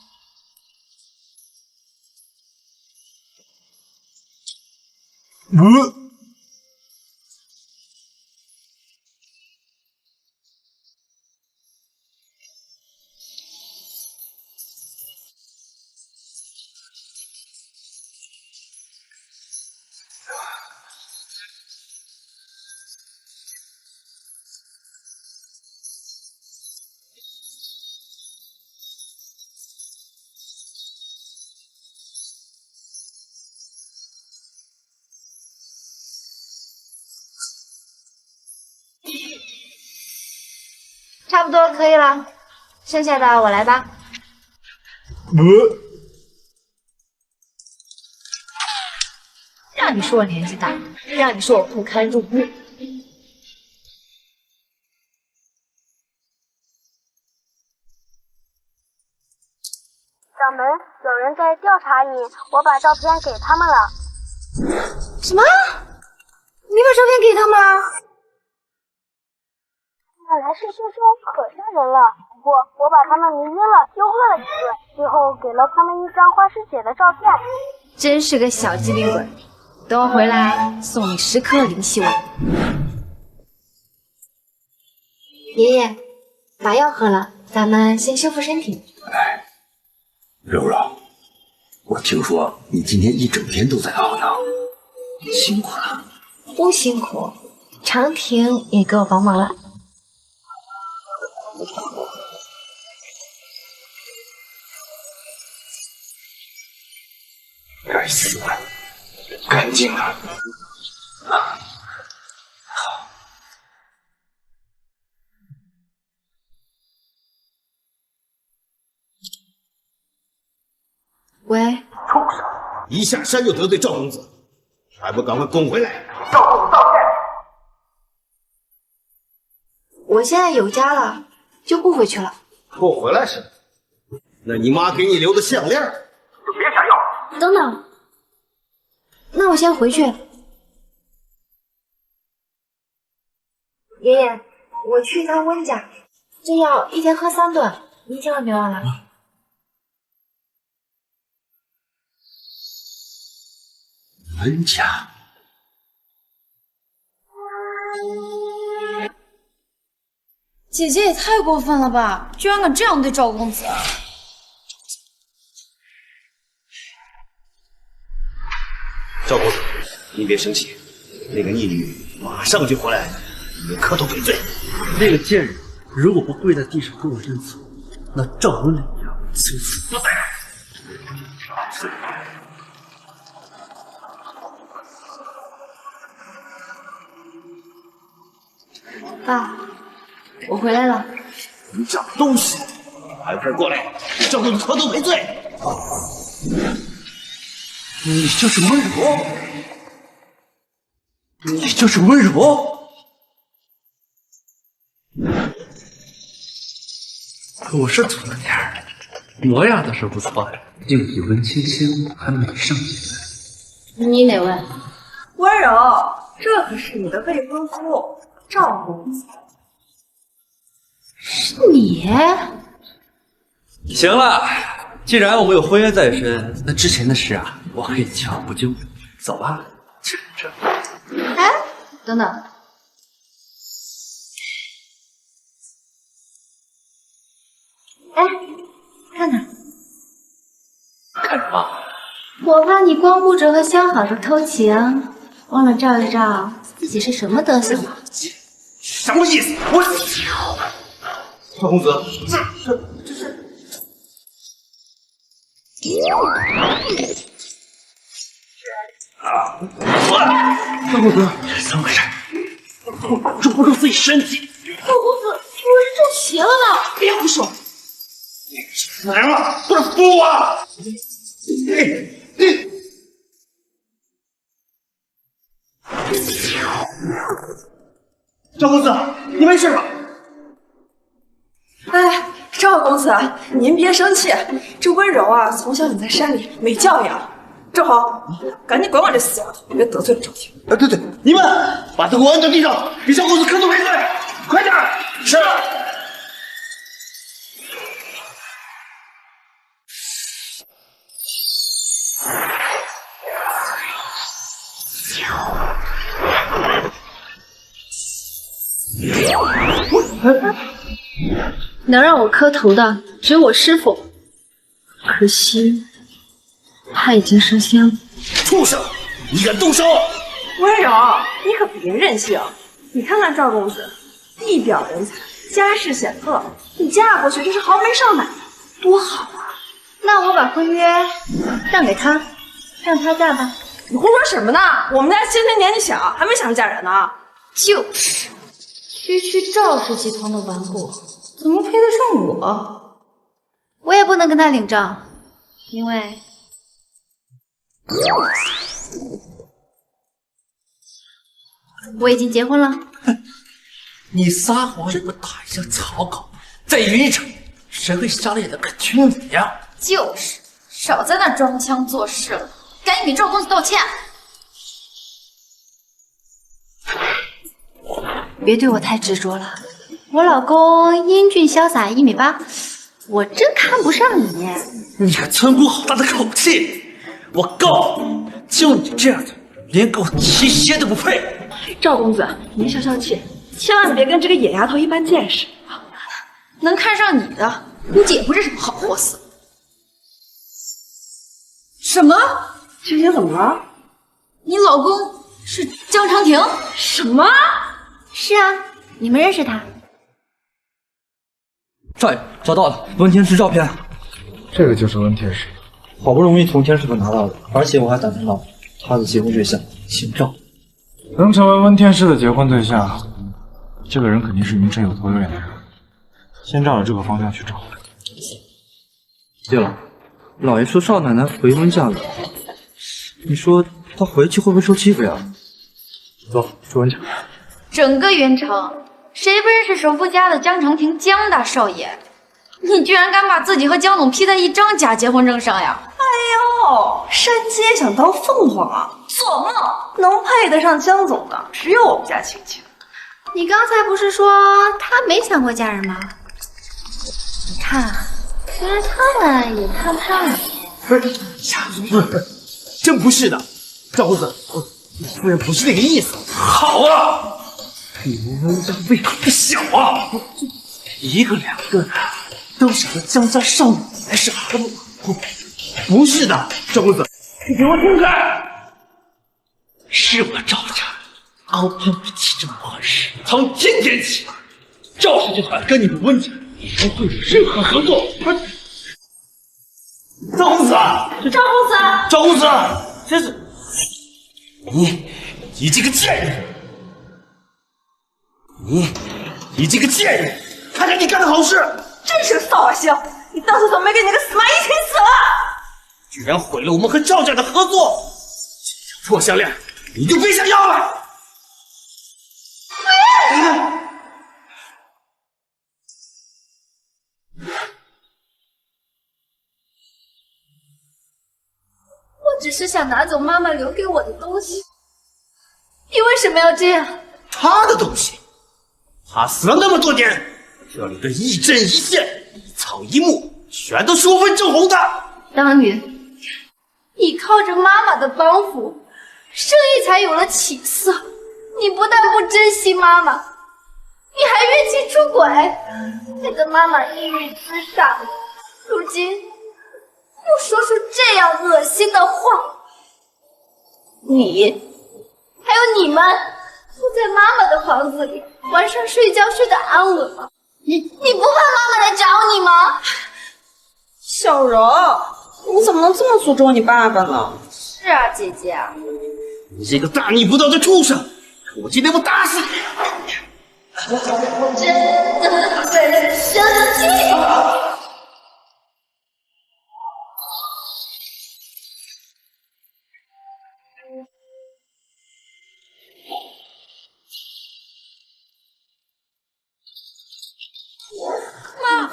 差不多可以了，剩下的我来吧。让你说我年纪大，让你说我不堪入目。掌门，有人在调查你，我把照片给他们了。什么？你把照片给他们了？看来是师兄可吓人了，不过我把他们迷晕了，又饿了几顿，最后给了他们一张花师姐的照片。真是个小机灵鬼！等我回来送你10颗灵犀丸。爷爷，把药喝了，咱们先修复身体。柔柔，我听说你今天一整天都在熬药，辛苦了。不辛苦，长亭也给我帮忙了。该死的，干净了。好。喂，畜生！一下山就得罪赵公子，还不赶快滚回来！赵公子道歉。我现在有家了，就不回去了。不回来是？那你妈给你留的项链就别想要。等等，那我先回去。爷爷，我去一趟温家，这药1天喝3顿，您千万别忘了。温家。姐姐也太过分了吧，居然敢这样对赵公子！赵公子，你别生气，那个逆女马上就回来，你就磕头赔罪。那个贱人如果不跪在地上给我认错，那赵文磊呀，从此不在。爸，我回来了。你这东西，还快过来，给赵公子磕头赔罪！你就是温柔，你就是温柔。我是土了点儿，模样倒是不错的，静体温清新，还美上几分。你哪位？温柔，这可是你的未婚夫赵公子。是你？行了，既然我们有婚约在身，那之前的事啊，我可以悄不就。走吧，趁着。哎，等等，哎，看看，看什么？我怕你光顾着和相好的偷情，忘了照一照自己是什么德行了。什么意思？我赵公子，这是。赵公子，这是怎么回事？这不住自己身体。赵公子，有人中邪了呢！别胡说！死人了，快扶我！赵公子，你没事吧？哎，赵公子，您别生气，这温柔啊，从小你在山里没教养。正好，赶紧管管这死丫头，别得罪了赵婷。对，你们把他给我按到地上，给赵公子磕头赔罪，快点！是。能让我磕头的只有我师傅，可惜他已经升仙了。畜生，你敢动手！温柔，你可别任性。你看看赵公子，一表人才，家世显赫，你嫁过去就是豪门少奶，多好啊！那我把婚约让给他，让他嫁吧。你胡说什么呢？我们家芊芊年纪小，还没想着嫁人呢。就是，区赵氏集团的顽固，怎么配得上我？我也不能跟他领证，因为我已经结婚了。你撒谎也不打一下草稿，在云城谁会瞎了眼的跟君子呀？就是，少在那装腔作势了，赶紧给赵公子道歉。别对我太执着了，我老公英俊潇洒1.8米，我真看不上你。你个村姑好大的口气！我告诉你，就你这样的，连个提鞋都不配。赵公子，您消消气，千万别跟这个野丫头一般见识。能看上你的，估计也不是什么好货色。什么？芊芊怎么了？你老公是江长廷？什么？是啊，你们认识他？少爷，找到了温天师照片。这个就是温天师，好不容易从天师府拿到的，而且我还打听到他的结婚对象姓赵。能成为温天师的结婚对象，这个人肯定是云城有头有脸的人。先照着这个方向去找。对了，老爷说少奶奶回温嫁了，你说她回去会不会受欺负呀？走，去温家。整个云城，谁不认识首富家的江长廷江大少爷？你居然敢把自己和江总 P 在一张假结婚证上呀！哎呦，山鸡想当凤凰啊！做梦！能配得上江总的，只有我们家青青。你刚才不是说他没想过嫁人吗？你看，其实他们也看不上你。不是，真不是的，赵公子，夫人不是那个意思。好啊，你温家胃口不小啊！一个两个的，都想着江家少女来是不是的，赵公子，你给我住开！是我赵家安排不起这么坏事。从今天起，赵氏集团跟你们温家不会有任何合作。赵公子，赵公子，这是你这个贱人！你这个贱人！看看你干的好事！真是个扫把星！你当初怎么没跟你那个死妈一起死了？居然毁了我们和赵家的合作！这破项链，你就别想要了！我只是想拿走妈妈留给我的东西，你为什么要这样？他的东西，他死了那么多年，这里的一针一线、一草一木，全都是我温正红的。当年你靠着妈妈的帮扶，生意才有了起色。你不但不珍惜妈妈，你还冤亲出轨，害得妈妈抑郁自杀。如今又说出这样恶心的话。你，还有你们，住在妈妈的房子里，晚上睡觉睡得安稳吗？你不怕妈妈来找你吗？小柔，你怎么能这么诅咒你爸爸呢？是啊，姐姐。你这个大逆不道的畜生！我今天不打死你！我真的很生气。妈，温柔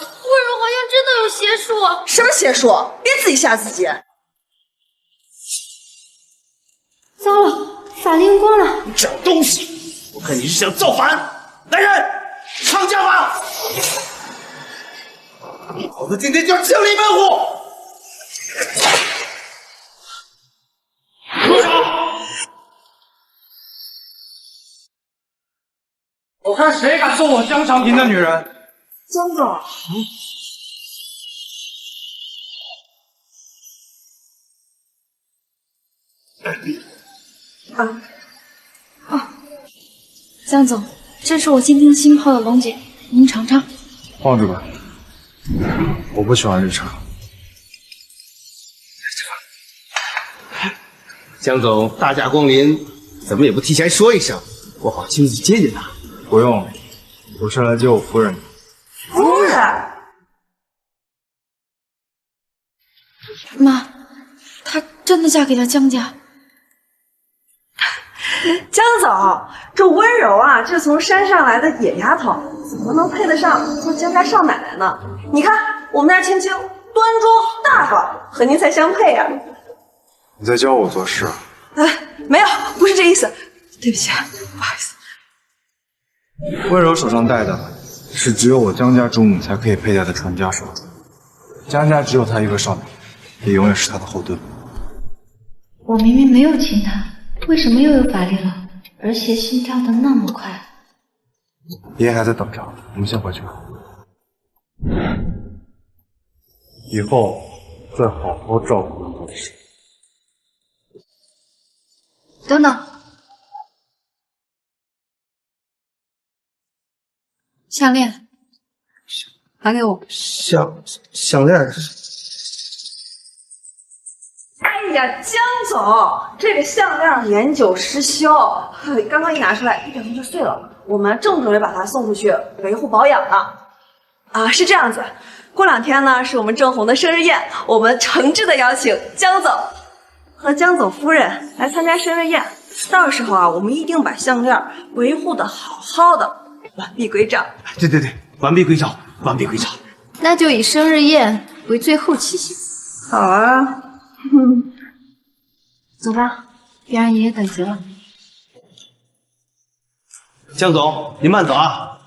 好像真的有邪术。什么邪术？别自己吓自己。糟了，法力用光了！你找东西！我看你是想造反！来人，上架吧！老子今天就要清理门户！住手！我看谁敢送我江长平的女人！江总，江总，这是我今天新泡的龙井，您尝尝。放着吧，我不喜欢绿茶。江总大驾光临，怎么也不提前说一声，我好亲自接见他。不用，我是来接我夫人的。夫人，妈，她真的嫁给了江家。江总，这温柔啊，这从山上来的野丫头，怎么能配得上做江家少奶奶呢？你看我们家青青端庄大方，和您才相配呀。你在教我做事啊？没有，不是这意思，对不起，不好意思。温柔手上戴的是只有我江家主母才可以佩戴的传家手镯，江家只有她一个少奶，也永远是她的后盾。我明明没有亲她，为什么又有法力了？而且心跳的那么快。爷爷还在等着，我们先回去吧。以后再好好照顾我的事。等等，项链，还给我。项链。哎呀，江总，这个项链年久失修，刚刚一拿出来，1秒钟就碎了。我们正准备把它送出去维护保养呢。啊，是这样子，过2天呢是我们正红的生日宴，我们诚挚的邀请江总和江总夫人来参加生日宴。到时候啊，我们一定把项链维护的好好的，完璧归赵。对，完璧归赵，完璧归赵。那就以生日宴为最后期限。好啊。走吧，别让爷爷等急了。江总，您慢走啊。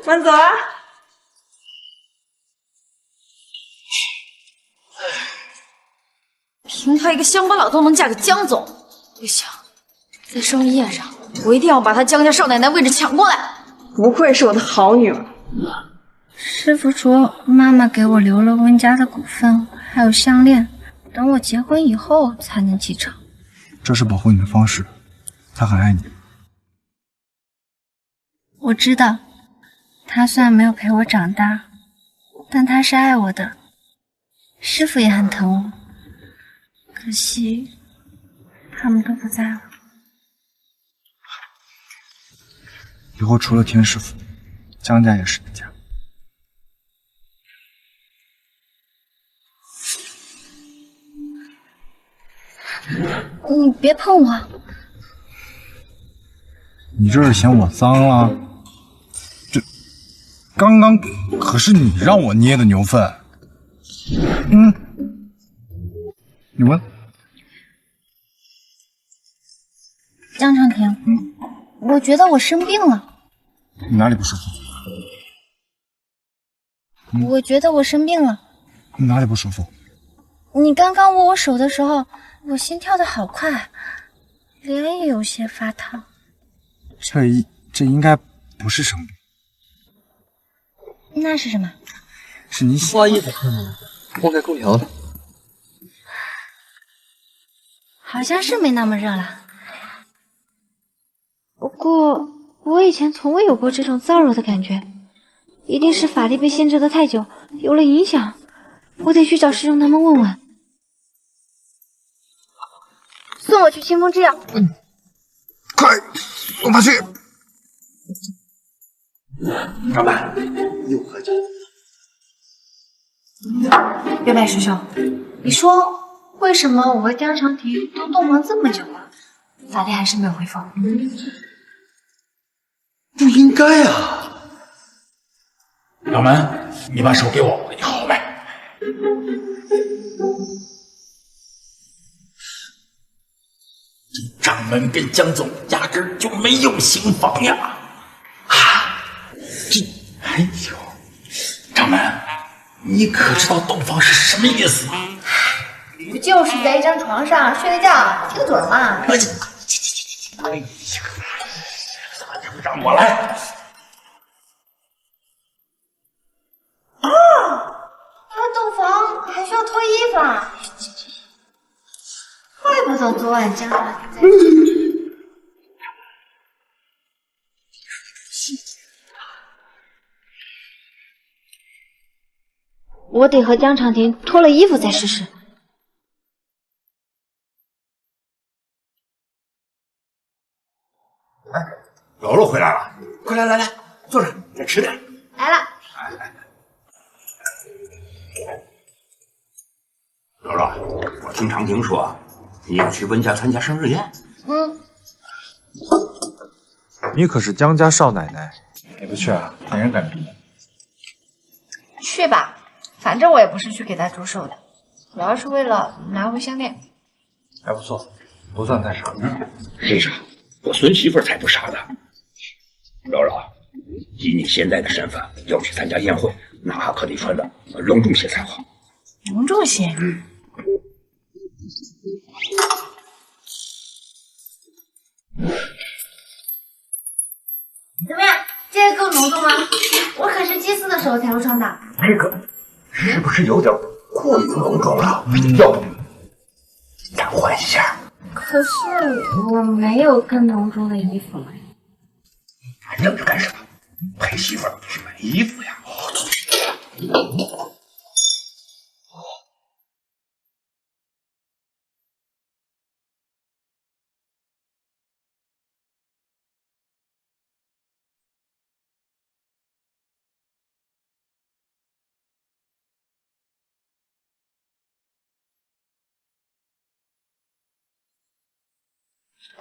慢走啊。凭她一个乡巴佬都能嫁给江总，不行，在生日宴上，我一定要把她江家少奶奶位置抢过来。不愧是我的好女儿。师傅说妈妈给我留了温家的股份，还有项链，等我结婚以后才能继承。这是保护你的方式，他很爱你。我知道，他虽然没有陪我长大，但他是爱我的。师傅也很疼我，可惜他们都不在了。以后除了天师府，江家也是你家。你别碰我！你这是嫌我脏了？这刚刚可是你让我捏的牛粪。你闻。江长亭，我觉得我生病了。你哪里不舒服？我觉得我生病了。你哪里不舒服？你刚刚握我手的时候，我心跳的好快，脸也有些发烫。这应该不是生病。那是什么？是你不好意思，忘开空调了。好像是没那么热了。不过我以前从未有过这种燥热的感觉，一定是法力被限制的太久，有了影响。我得去找师兄他们问问。送我去清风制药。快送他去！老板，又喝酒。月白师兄，你说为什么我和江长亭都洞房这么久了，法力还是没有恢复？不应该啊！老门，你把手给我，我给你好好卖。掌门跟江总压根儿就没有行房呀！哎呦，掌门，你可知道洞房是什么意思吗？不就是在一张床上睡个觉，亲个嘴嘛？哎呀，让我来！那洞房还需要脱衣服啊？怪不得昨晚江长亭在。我得和江长亭脱了衣服再试试。柔柔回来了，快来，坐着，再吃点。来了。柔柔，我听长亭说你要去温家参加生日宴。你可是江家少奶奶，你不去啊？没人敢逼。去吧，反正我也不是去给他祝寿的，主要是为了拿回项链。还不错，不算太傻。谁傻？我孙媳妇才不傻呢。柔柔，以你现在的身份，要去参加宴会，那可得穿的隆重些才好。隆重些。怎么样？这个够隆重吗？我可是祭祀的时候才会穿的。这个是不是有点过于隆重了？要不咱换一下？可是我没有更隆重的衣服了。还愣着干什么？陪媳妇儿去买衣服呀！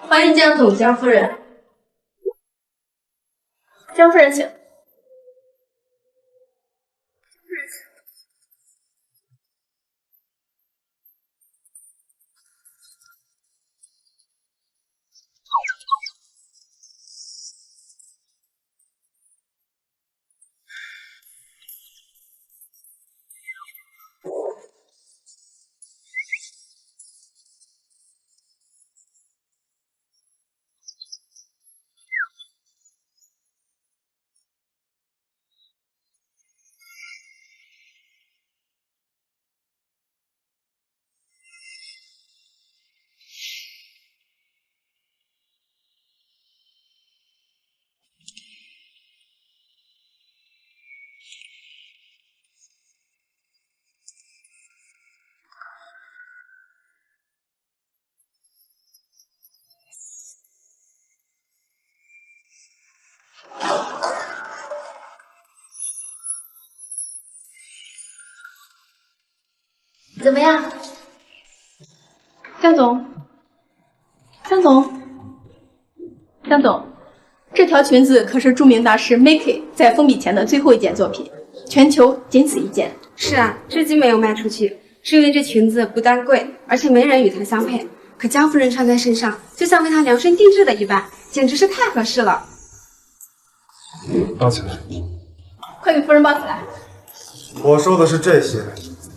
欢迎江总、江夫人。江夫人请。怎么样？江总，这条裙子可是著名大师 Mickey 在封笔前的最后一件作品，全球仅此一件。是啊，至今没有卖出去，是因为这裙子不但贵，而且没人与它相配。可江夫人穿在身上，就像为她量身定制的一般，简直是太合适了。包起来。快给夫人包起来。我说的是这些，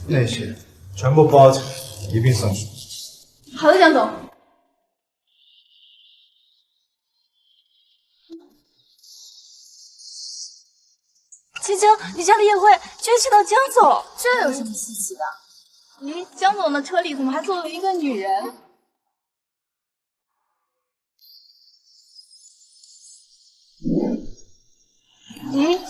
那些全部包起来，一并送去。好的，江总。青青，你家的宴会居然请到江总，这有什么稀奇的？咦，江总的车里怎么还坐了一个女人？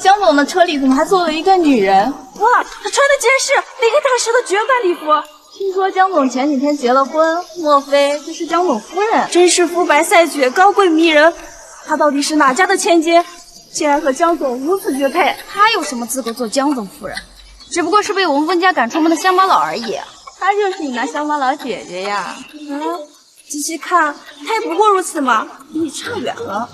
江总的车里怎么还坐了一个女人？哇，她穿的竟然是雷克大师的绝版礼服。听说江总前几天结了婚，莫非这是江总夫人？真是肤白赛雪，高贵迷人。她到底是哪家的千金？竟然和江总如此绝配？她有什么资格做江总夫人？只不过是被我们温家赶出门的乡巴佬而已。她就是你那乡巴佬姐姐呀。仔细看，她也不过如此嘛，比你差远了。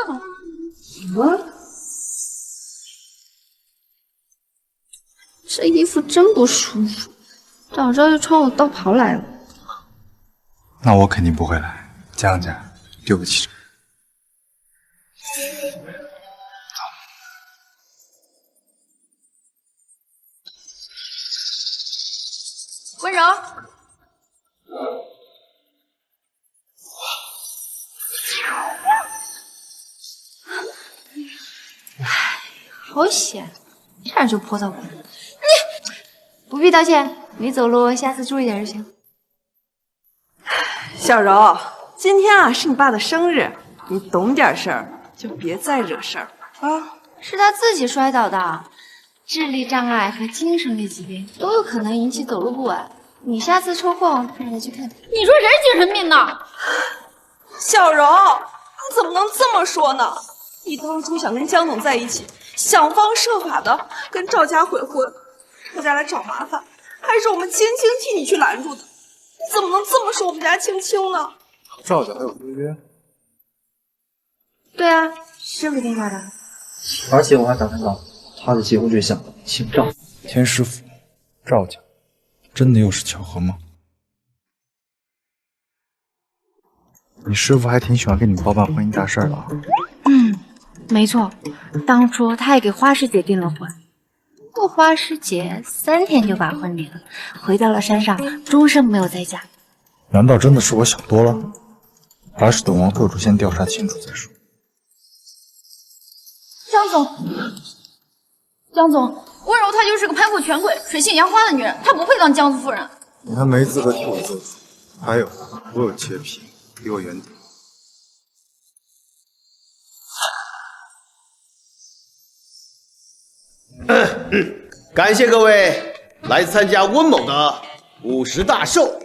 妈，什么？这衣服真不舒服，早知道就穿我道袍来了。那我肯定不会来，江家对不起。温柔，好险，差点就泼到我了。你不必道歉，没走路，下次注意点就行。小柔，今天啊是你爸的生日，你懂点事儿，就别再惹事儿啊。是他自己摔倒的，智力障碍和精神类疾病都有可能引起走路不稳。你下次抽空带他去看看。你说谁精神病呢？小柔，你怎么能这么说呢？你当初想跟江总在一起，想方设法的跟赵家悔婚，赵家来找麻烦，还是我们青青替你去拦住的。你怎么能这么说我们家青青呢？赵家还有约约？对啊，师傅定下的。而且我还打听到他的结婚对象姓赵。天师府，赵家，真的又是巧合吗？你师傅还挺喜欢跟你包办婚姻大事的啊。没错，当初他也给花师姐订了婚，不过花师姐3天就把婚离了，回到了山上，终身没有再嫁。难道真的是我想多了？还是等王特助先调查清楚再说。江总，温柔她就是个攀附权贵、水性杨花的女人，她不配当江夫人。你还没资格替我做主。还有，我有洁癖，离我远点。感谢各位来参加温某的50大寿。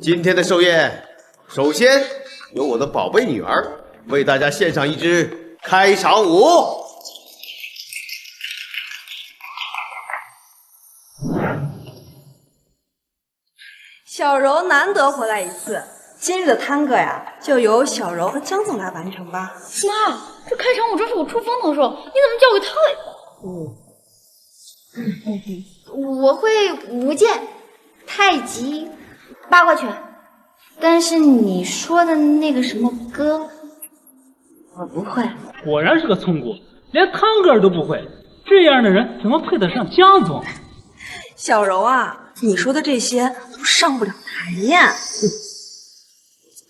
今天的寿宴，首先由我的宝贝女儿为大家献上一支开场舞。小柔难得回来一次，今日的探戈呀，就由小柔和江总来完成吧。妈，这开场舞正是我出风头的时候，你怎么交给他了？我会舞剑、太极、八卦拳，但是你说的那个什么歌，我不会。果然是个村姑，连探戈都不会，这样的人怎么配得上江总？小柔啊，你说的这些都上不了台呀。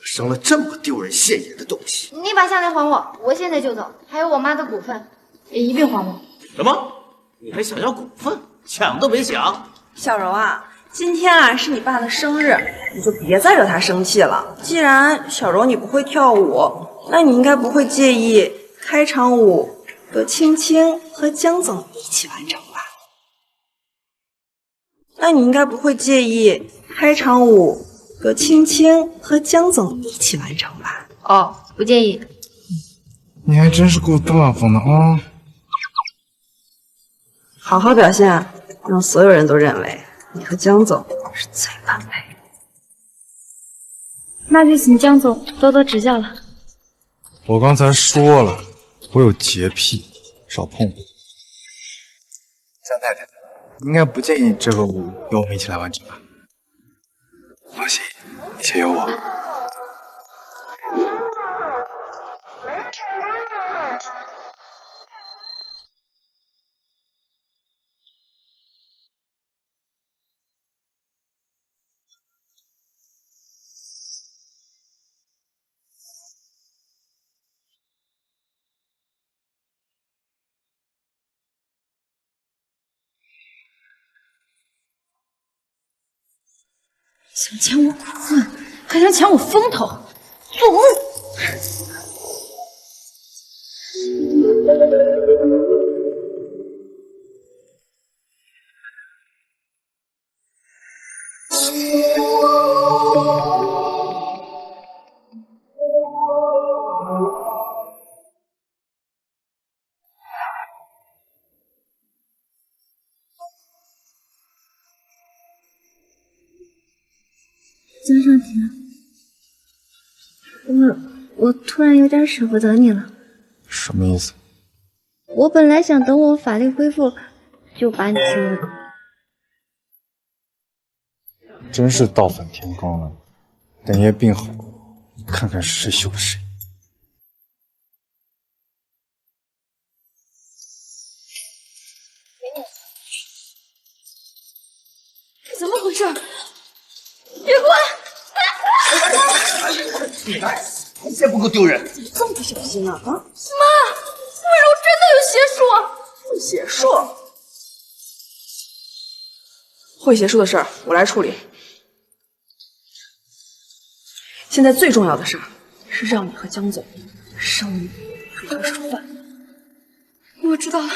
生了这么丢人现眼的东西！你把项链还我，我现在就走，还有我妈的股份也一并还我。什么？你还想要股份？想都别想！小柔啊，今天啊是你爸的生日，你就别再惹他生气了。既然小柔你不会跳舞，那你应该不会介意开场舞由青青和江总一起完成吧？那你应该不会介意开场舞由青青和江总一起完成吧？哦，不介意。你还真是够大方的啊！好好表现，让所有人都认为你和江总是最般配。那就请江总多多指教了。我刚才说了，我有洁癖，少碰我。江太太，应该不介意这个舞由我们一起来完成吧？放心，一切有我。想抢我骨魂，还想抢我风头，作恶！江上庭，我突然有点舍不得你了。什么意思？我本来想等我法力恢复，就把你救了。真是倒反天罡了。等爷病好，你看看是谁救了谁。怎么回事？别过来！你还嫌不够丢人？怎么这么不小心呢？啊！妈，温柔真的有邪术！会邪术？会邪术的事儿我来处理。现在最重要的事儿是让你和江总生米煮成熟饭。我知道了。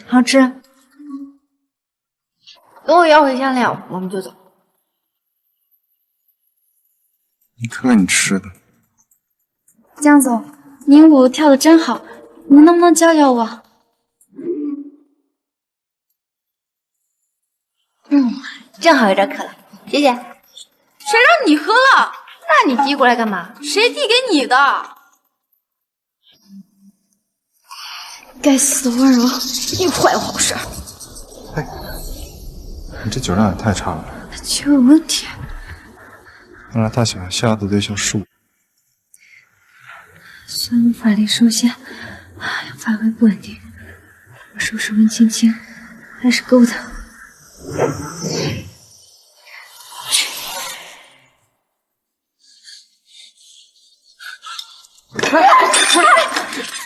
好吃。等我要回项链，我们就走。你看看你吃的。江总，您舞跳得真好，您能不能教教我？正好有点渴了，谢谢。谁让你喝了？那你递过来干嘛？谁递给你的？该死的温柔，又坏我好事。你这酒量也太差了，酒有问题。看来他想下的对象是我。孙武法力受限，发挥不稳定。我是不是温青青，还是勾当？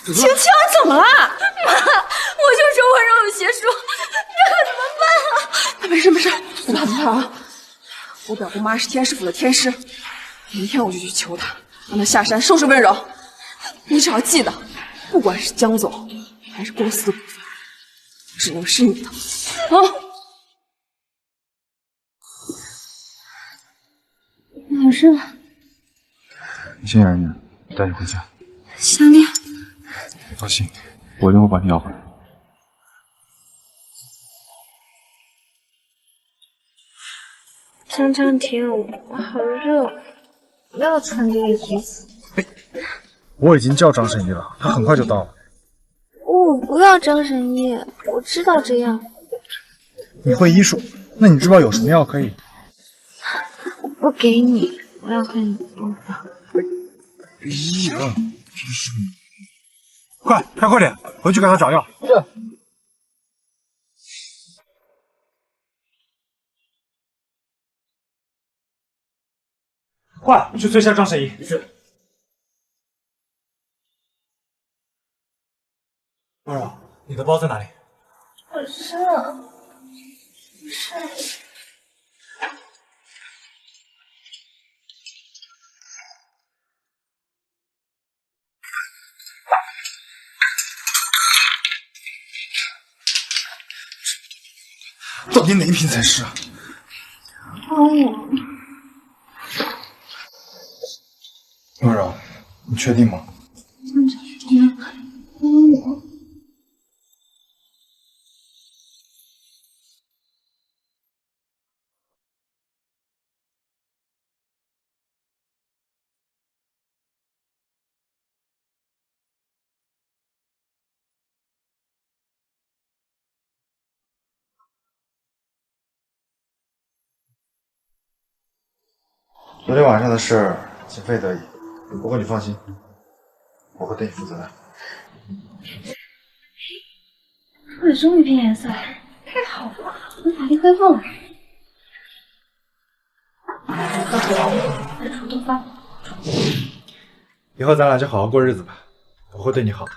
青青，你怎么了？妈，我就说温柔有邪术，这可怎么办啊？没事没事，不怕不怕啊！我表姑妈是天师府的天师，明天我就去求她，让她下山收拾温柔。你只要记得，不管是江总还是公司的股份，只能是你的啊！老师，你先忍忍，带你回家。项链，放心，我一定会把你要回来。张张婷，我好热，不要穿这个衣服。我已经叫张神医了，他很快就到了。我不要张神医，我知道这样。你会医术，那你知道有什么药可以？我不给你，我要和你分房。真是快点，回去给他找药。快去催下张神医。是。温柔，你的包在哪里？我身上。到底哪一瓶才是啊？温柔，你确定吗？昨天晚上的事，情非得已。不过你放心，我会对你负责的。我终于变颜色了，太好了，我法力恢复了。再出东方。以后咱俩就好好过日子吧，我会对你好的。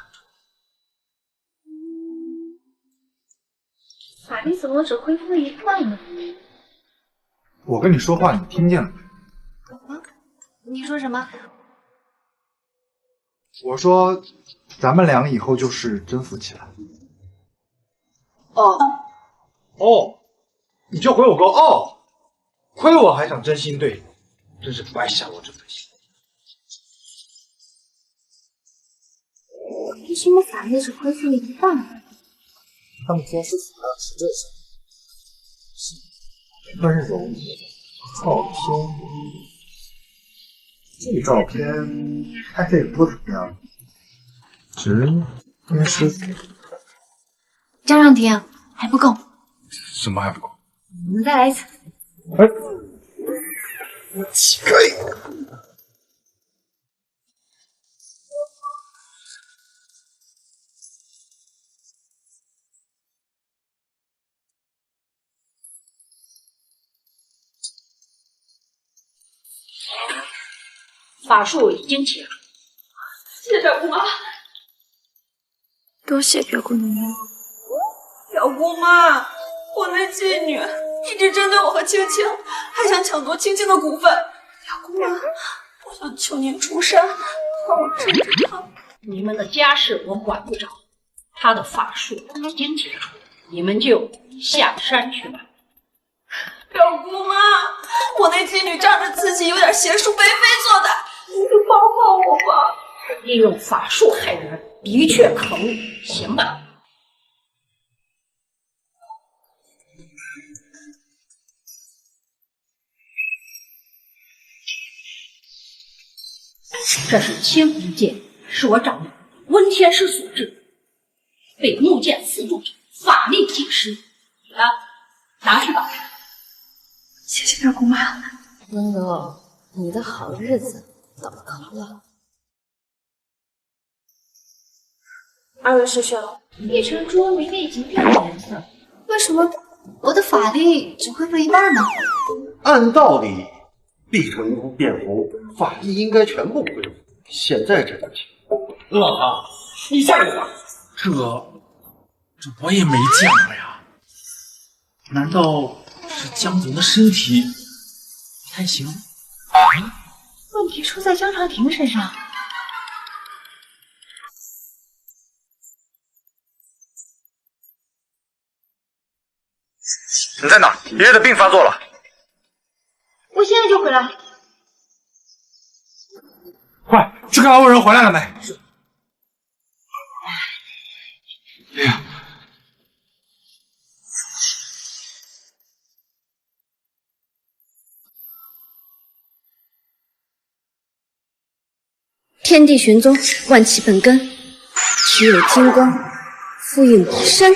法力怎么只恢复了一半呢？我跟你说话，你听见了没？你说什么？我说，咱们俩以后就是真夫妻了。哦，你就回我个哦，亏我还想真心对你，真是白瞎我这份心。为什么法力只恢复了一半？他们说是死在实质上，但是有照片，这照片拍的也不怎么样，只因师傅。江上庭还不够，什么还不够？我们再来一次。可以。法术已经解除，谢谢表姑妈。多谢表姑娘。表姑妈，我那妓女一直针对我和青青，还想抢夺青青的股份。表姑妈，我想求您出山，帮我治治她。你们的家事我管不着，他的法术已经解除，你们就下山去吧。表姑妈，我那妓女仗着自己有点邪术，为非作歹，您就帮帮我吧。利用法术害人，的确可恶，行吧？这是千古剑，是我掌门温天师所制，被木剑刺中者法力尽失。来，拿去吧。谢谢表姑妈。温柔，你的好日子到了。二位师兄，叶晨珠明明已经变了颜色，为什么我的法力只恢复了一半呢？按道理，碧晨珠变红，法力应该全部恢复。现在这个情况，冷啊！你吓我吧！这我也没见过呀。难道是江总的身体不太行？问题出在江长廷身上。你在哪？爷爷的病发作了。我现在就回来。快去看看问柔回来了没？是。爷爷。天地玄宗，万气本根，体有金光，复应彼身。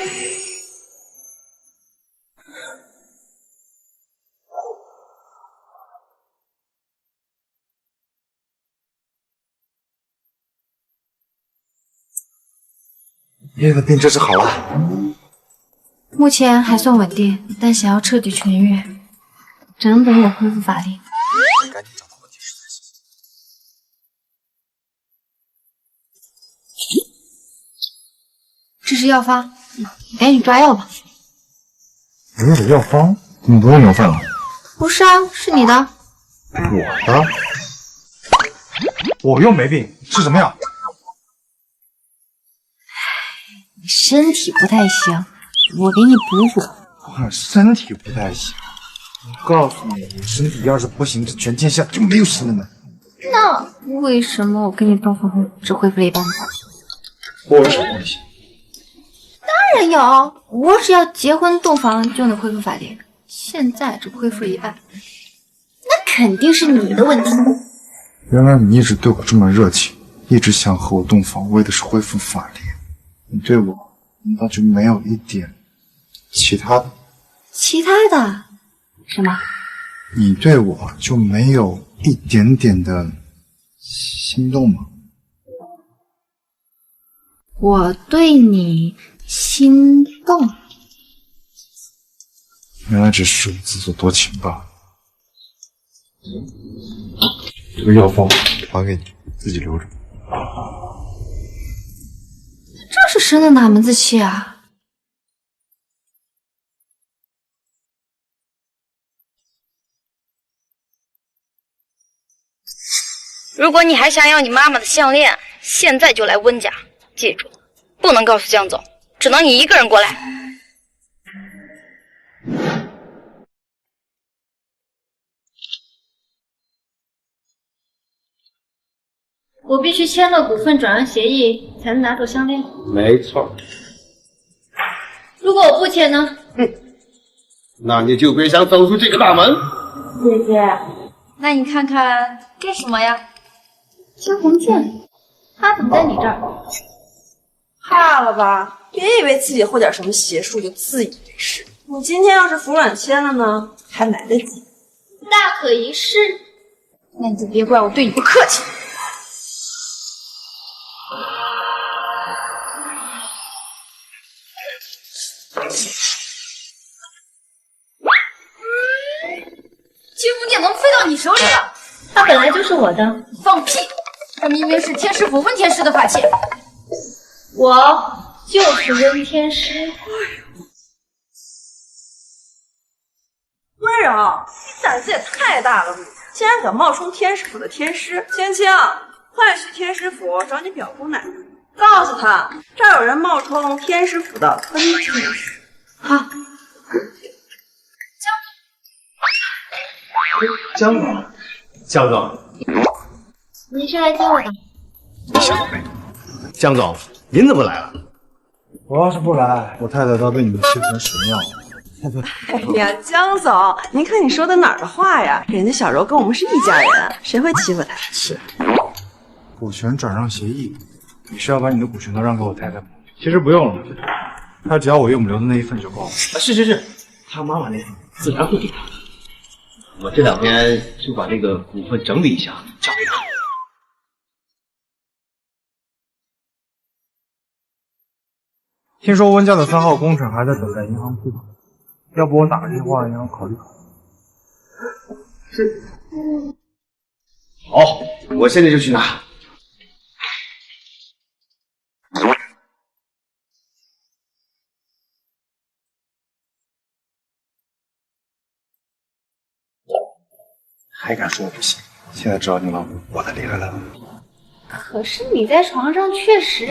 爷爷的病这是好了，目前还算稳定，但想要彻底痊愈，只能等我恢复法力。赶紧找到问题所在。这是药方，你赶紧抓药吧。爷爷的药方怎么不用牛粪了？不是啊，是你的。我的？我又没病，吃什么药？你身体不太行，我给你补补。我身体不太行，我告诉你，我身体要是不行，这全天下就没有新的呢。那为什么我跟你洞房后只恢复了一半呢？我有什么关系？当然有，我只要结婚洞房就能恢复法力，现在只恢复了一半，那肯定是你的问题。原来你一直对我这么热情，一直想和我洞房，为的是恢复法力。你对我难道就没有一点其他的？其他的什么？你对我就没有一点点的心动吗？我对你心动，原来只是我自作多情罢了。这个药方还给你。自己留着。这是生的哪门子气啊？如果你还想要你妈妈的项链，现在就来温家，记住，不能告诉江总，只能你一个人过来。我必须签了股份转让协议才能拿走项链。没错。如果我不签呢？那你就别想走出这个大门。姐姐，那你看看这什么呀？惊鸿剑，它怎么在你这儿？怕了吧？别以为自己会点什么邪术就自以为是。你今天要是服软签了呢，还来得及。大可一试。那你就别怪我对你不客气。惊鸿剑能飞到你手里了？它本来就是我的。放屁！这明明是天师府温天师的法器。我就是温天师。温柔，你胆子也太大了吧！竟然敢冒充天师府的天师！青青，快去天师府找你表姑奶奶，告诉她这儿有人冒充天师府的温天师。好。江总，江总，你是来接我的？小妹，江总，您怎么来了？我要是不来，我太太都要被你们气成什么样了？哎呀，江总，您看你说的哪儿的话呀？人家小柔跟我们是一家人，谁会欺负她？是。股权转让协议，你是要把你的股权都让给我太太吗？其实不用了，她只要我岳母留的那一份就够了。是，她妈妈那份自然会给她。我这两天就把这个股份整理一下，交给她。听说温家的3号工程还在等待银行批准，要不我打个电话让银行考虑考虑。是。好，我现在就去拿。还敢说我不行？现在知道你老婆我的厉害了。可是你在床上确实……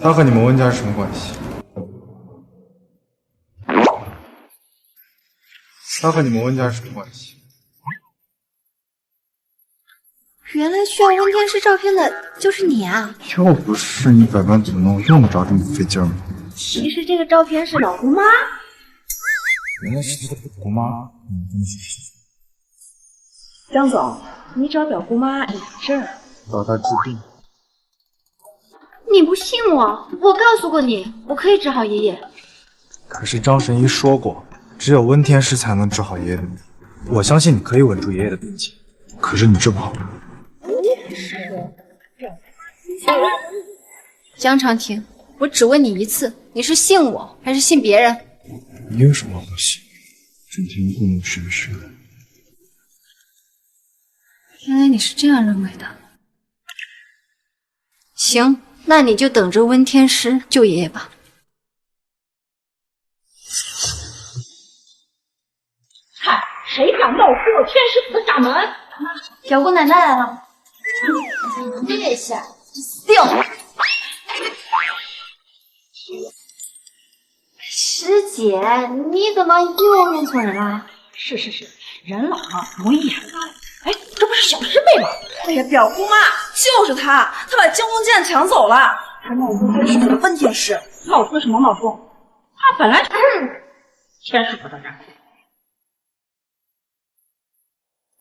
他和你们温家是什么关系？他和你们温家是什么关系？原来需要温天师照片的就是你啊！要不是你百般阻挠，用得着这么费劲吗？其实这个照片是老姑妈。原来是他的姑妈。真是。江总，你找表姑妈有事儿？找她治病。你不信我？我告诉过你，我可以治好爷爷。可是张神医说过，只有温天师才能治好爷爷的病。我相信你可以稳住爷爷的病情，可是你治不好。江长亭，我只问你一次，你是信我还是信别人？你有什么好信？整天故弄玄虚的。原来你是这样认为的。行，那你就等着温天师救爷爷吧。看谁敢冒破天师府的大门！表姑奶奶来了，这下死掉！师姐，你怎么又认错人了？是，人老了容易眼大。哎，这不是小师妹吗？哎呀，表姑妈就是她，她把惊鸿剑抢走了，还冒充天师府的温天师。冒充什么冒充？她本来就是天师府的人。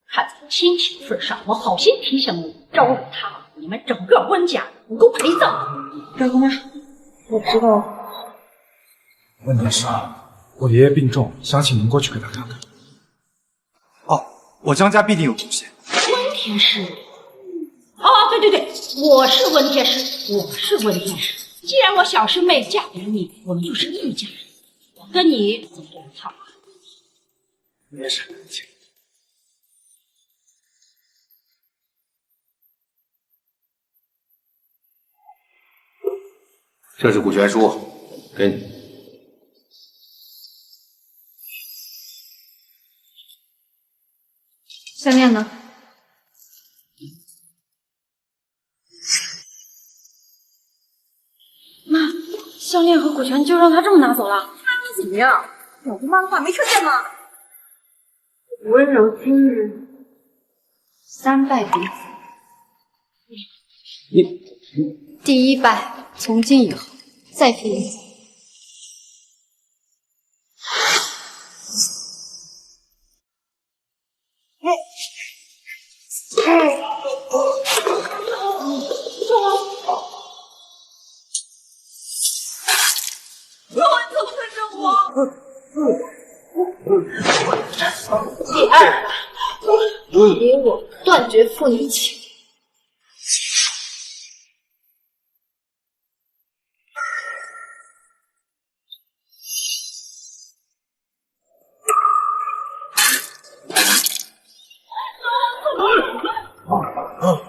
看在亲戚的份上，我好心提醒你，招惹她，你们整个温家不够陪葬。表姑妈，我知道了。温天师，我爷爷病重，想请您过去给他看看。哦，我江家必定有贡献。温天师？哦，对，我是温天师。既然我小师妹嫁给你，我们就是一家人。我跟你怎么对她？没事，请。这是股权书，给你。项链呢？妈，项链和股权就让他这么拿走了？那你怎么样？老婆妈的话没听见吗？温柔今日三败彼此。第一败，从今以后再非一次。你怎么跟着我？第二，给我断绝父女情。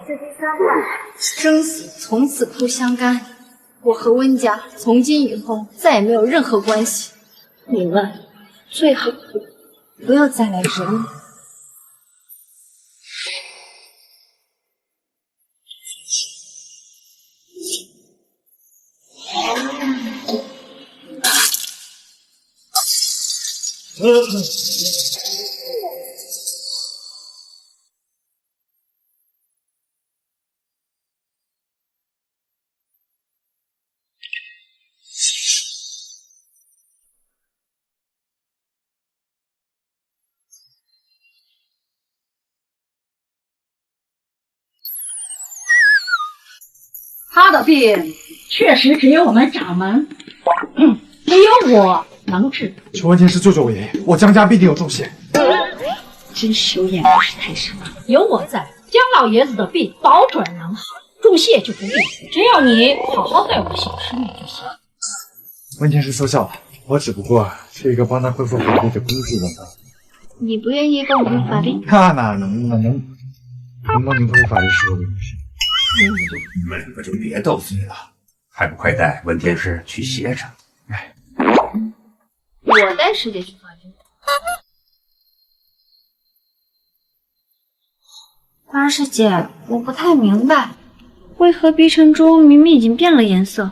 这第三败，生死从此不相干。我和温家从今以后再也没有任何关系，你们最好不要再来惹我。他的病确实只有我们掌门，没有我能治。求温天师救救我爷爷，我江家必定有重谢。真是有眼不识泰山啊！有我在，江老爷子的病保准能好，重谢就不必，只要你好好待我的小师妹就行。温天师说笑了，我只不过是一个帮他恢复法力的工具罢了。你不愿意帮我用法力？那哪能呢？能帮您恢复法力是我的荣幸。你们两个就别斗嘴了，还不快带温天师去歇着？哎，我带师姐去法力。花师姐，我不太明白，为何碧晨珠明明已经变了颜色，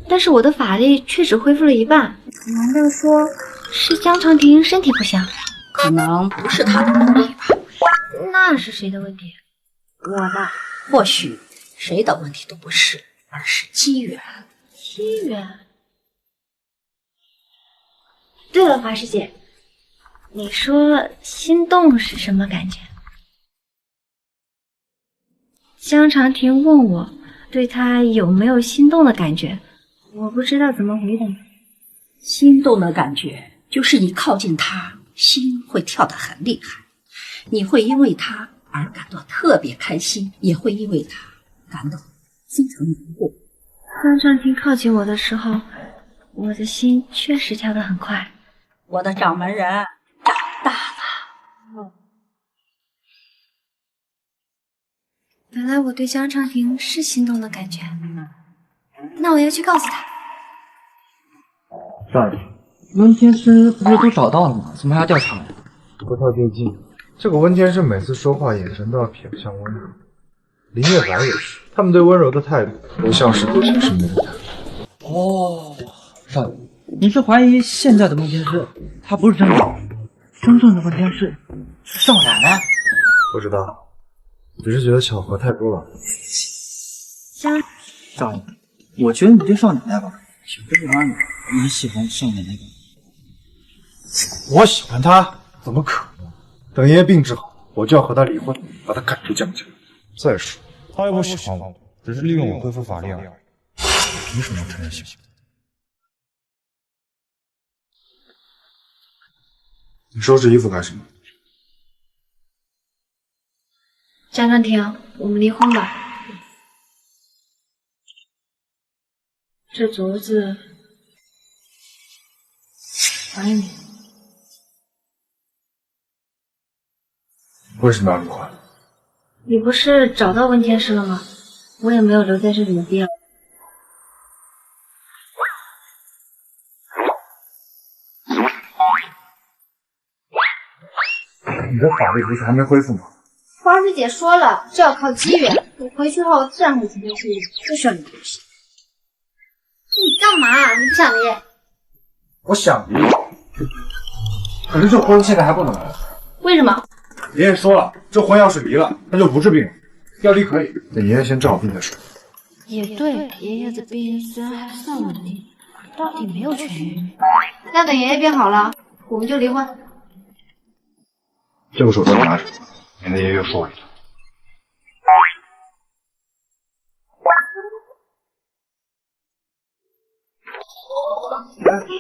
但是我的法力却只恢复了一半？难道说是江长亭身体不详？可能不是他的问题吧？那是谁的问题？我的，或许谁的问题都不是，而是机缘。机缘。对了，花师姐，你说心动是什么感觉？江长亭问我对他有没有心动的感觉，我不知道怎么回答。心动的感觉就是你靠近他，心会跳得很厉害，你会因为他而感到特别开心，也会因为他感到非常难过。江长亭靠近我的时候，我的心确实跳得很快。我的掌门人长大了。原来我对江长亭是心动的感觉，那我要去告诉他。少爷，温天师不是都找到了吗？怎么还要调查呀？不太对劲，这个温天师每次说话眼神都要瞥向温柔，林月白也是，他们对温柔的态度不像是对小师妹的态度。哦，少爷，你是怀疑现在的温天师他不是真人，真正的温天师是少奶奶？不知道，只是觉得巧合太多了。少爷，我觉得你对少奶奶吧，挺不喜欢的。你喜欢少奶奶吗？我喜欢她？怎么可能？等爷爷病治好，我就要和她离婚，把她赶出江家。再说，她又不喜欢我，只是利用我恢复法力而已，凭什么承认喜欢？你收拾衣服干什么？江长亭，我们离婚吧。这镯子还你。为什么要离婚？你不是找到温天师了吗？我也没有留在这里的必要。你的法力不是还没恢复吗？花师姐说了，这要靠机缘。我回去后自然会积极处理，不需要你担心。你干嘛？你不想离？我想离，可是这婚现在还不能离。为什么？爷爷说了，这婚要是离了，那就不治病了。要离可以，等爷爷先治好病再说。也对，爷爷的病虽然还算稳定，到底没有痊愈。那等爷爷病好了，我们就离婚。这个手册你拿着，免得爷爷又说我一顿。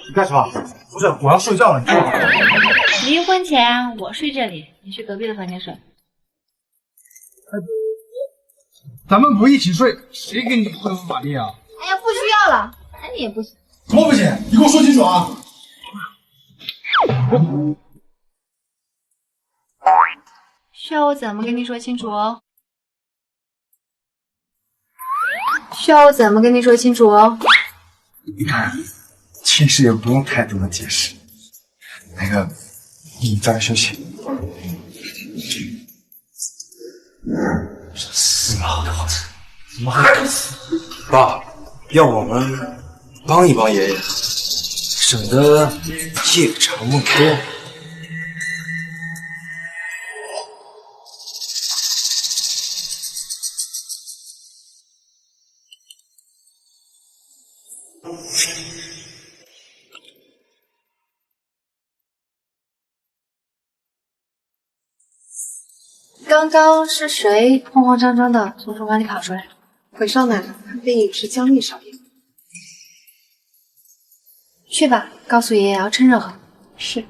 你干什么？不是，我要睡觉了，你知道吗？离婚前我睡这里，你去隔壁的房间睡。咱们不一起睡，谁给你恢复法力啊？哎呀，不需要了，那你也不行。怎么不行？你给我说清楚啊！需要我怎么跟你说清楚哦？需要我怎么跟你说清楚哦？你看，其实也不用太多的解释。那个，你早点休息。这死老头子，怎么还不死？爸，要我们帮一帮爷爷，省得夜长梦多。刚刚是谁慌慌张张的从厨房里跑出来？回少奶奶，病是姜丽少爷。去吧，告诉爷爷要趁热喝。是。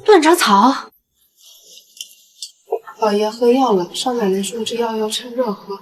断肠草。老爷喝药了，少奶奶说这药要趁热喝。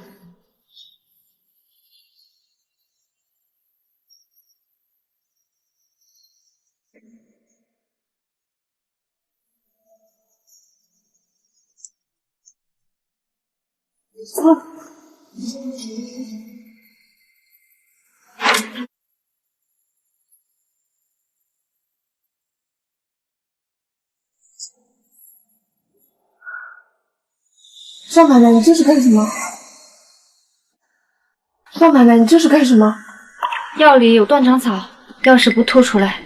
少奶奶，你这是干什么？少奶奶，你这是干什么？药里有断肠草，要是不吐出来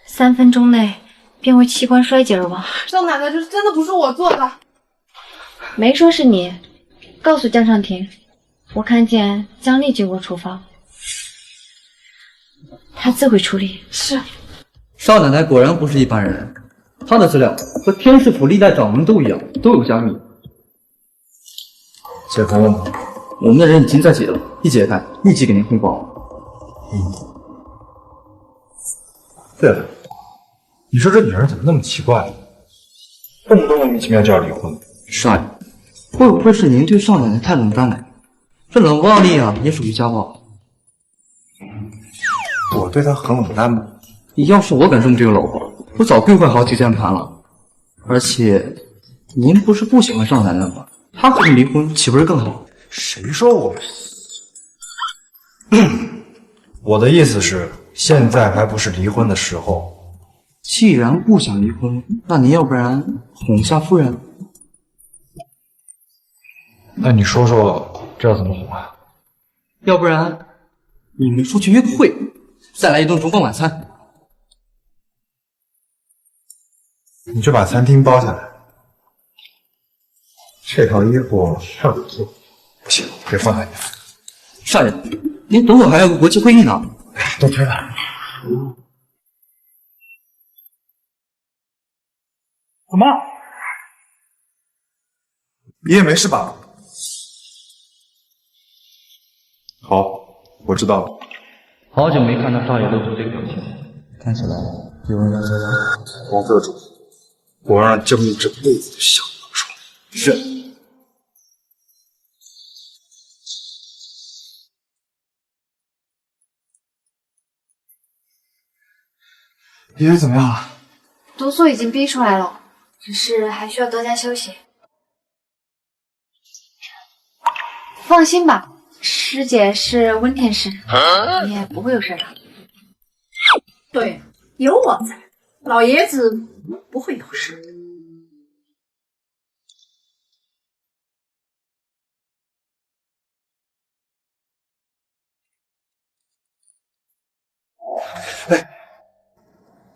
，3分钟内便会器官衰竭而亡。少奶奶，这真的不是我做的。没说是你，告诉江尚庭，我看见姜丽进过厨房，她自会处理。是。少奶奶果然不是一般人，她的资料和天师府历代掌门都一样，都有加密。解开了吗？我们的人已经在解了，一解开立即给您汇报。对了，你说这女人怎么那么奇怪，动不动莫名其妙就要离婚？少爷，会不会是您对少奶奶太冷淡了？这冷暴力啊，也属于家暴。我对她很冷淡吗？要是我敢这么对我老婆，我早跪坏好几键盘了。而且，您不是不喜欢少奶奶吗？她和你离婚岂不是更好？谁说我？我的意思是，现在还不是离婚的时候。既然不想离婚，那您要不然哄下夫人？那你说说这要怎么哄啊？要不然你们出去约个会，再来一顿烛光晚餐。你就把餐厅包下来。这套衣服上不去，不行，得放下你。少爷，您等会还有个国际会议呢。都推了。怎么？爷爷没事吧？好，我知道了。好久没看到少爷露出这个表情，看起来有人要这样。王特主，我要让江丽这辈子都想不出来。是。爷爷怎么样了？毒素已经逼出来了，只是还需要多加休息。放心吧，师姐是温天师，你也不会有事的。对，有我在，老爷子不会有事。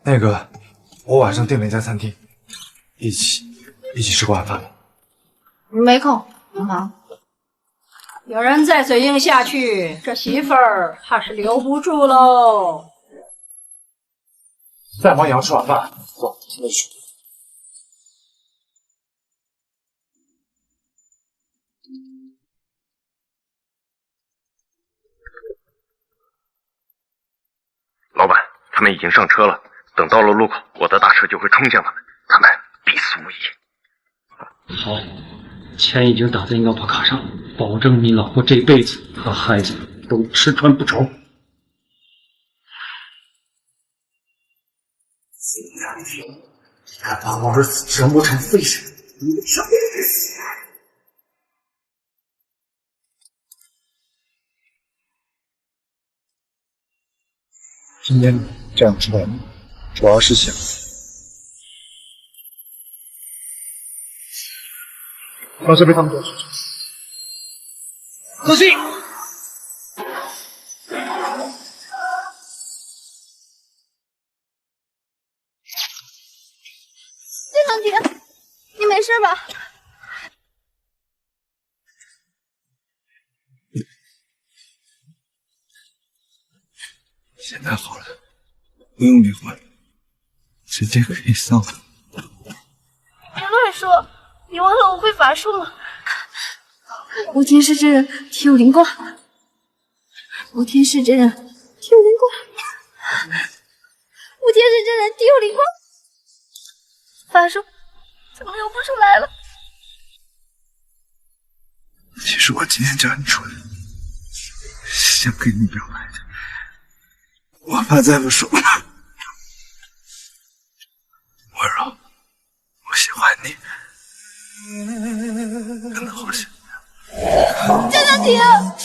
那个，我晚上订了一家餐厅，一起吃个晚饭吧。没空，很忙。有人再嘴硬下去，这媳妇儿怕是留不住喽。再忙也要吃晚饭。走，现在去。老板，他们已经上车了，等到了路口，我的大车就会冲向他们，他们必死无疑。好，钱已经打在你老婆卡上，保证你老婆这辈子和孩子都吃穿不愁。敢把我儿子折磨成废人，你得上！今天这样出来，主要是想把这边他们都仔细。叶长廷，你没事吧？现在好了，不用离婚，直接可以丧了。别乱说，你忘了我会法术吗？无天师真人体有灵光，无天师真人体有灵光，无天师真人体有灵光，法术怎么又不出来了？其实我今天叫你出来，想跟你表白的，我怕再不说，温柔，我喜欢你，真的好喜欢。江江婷，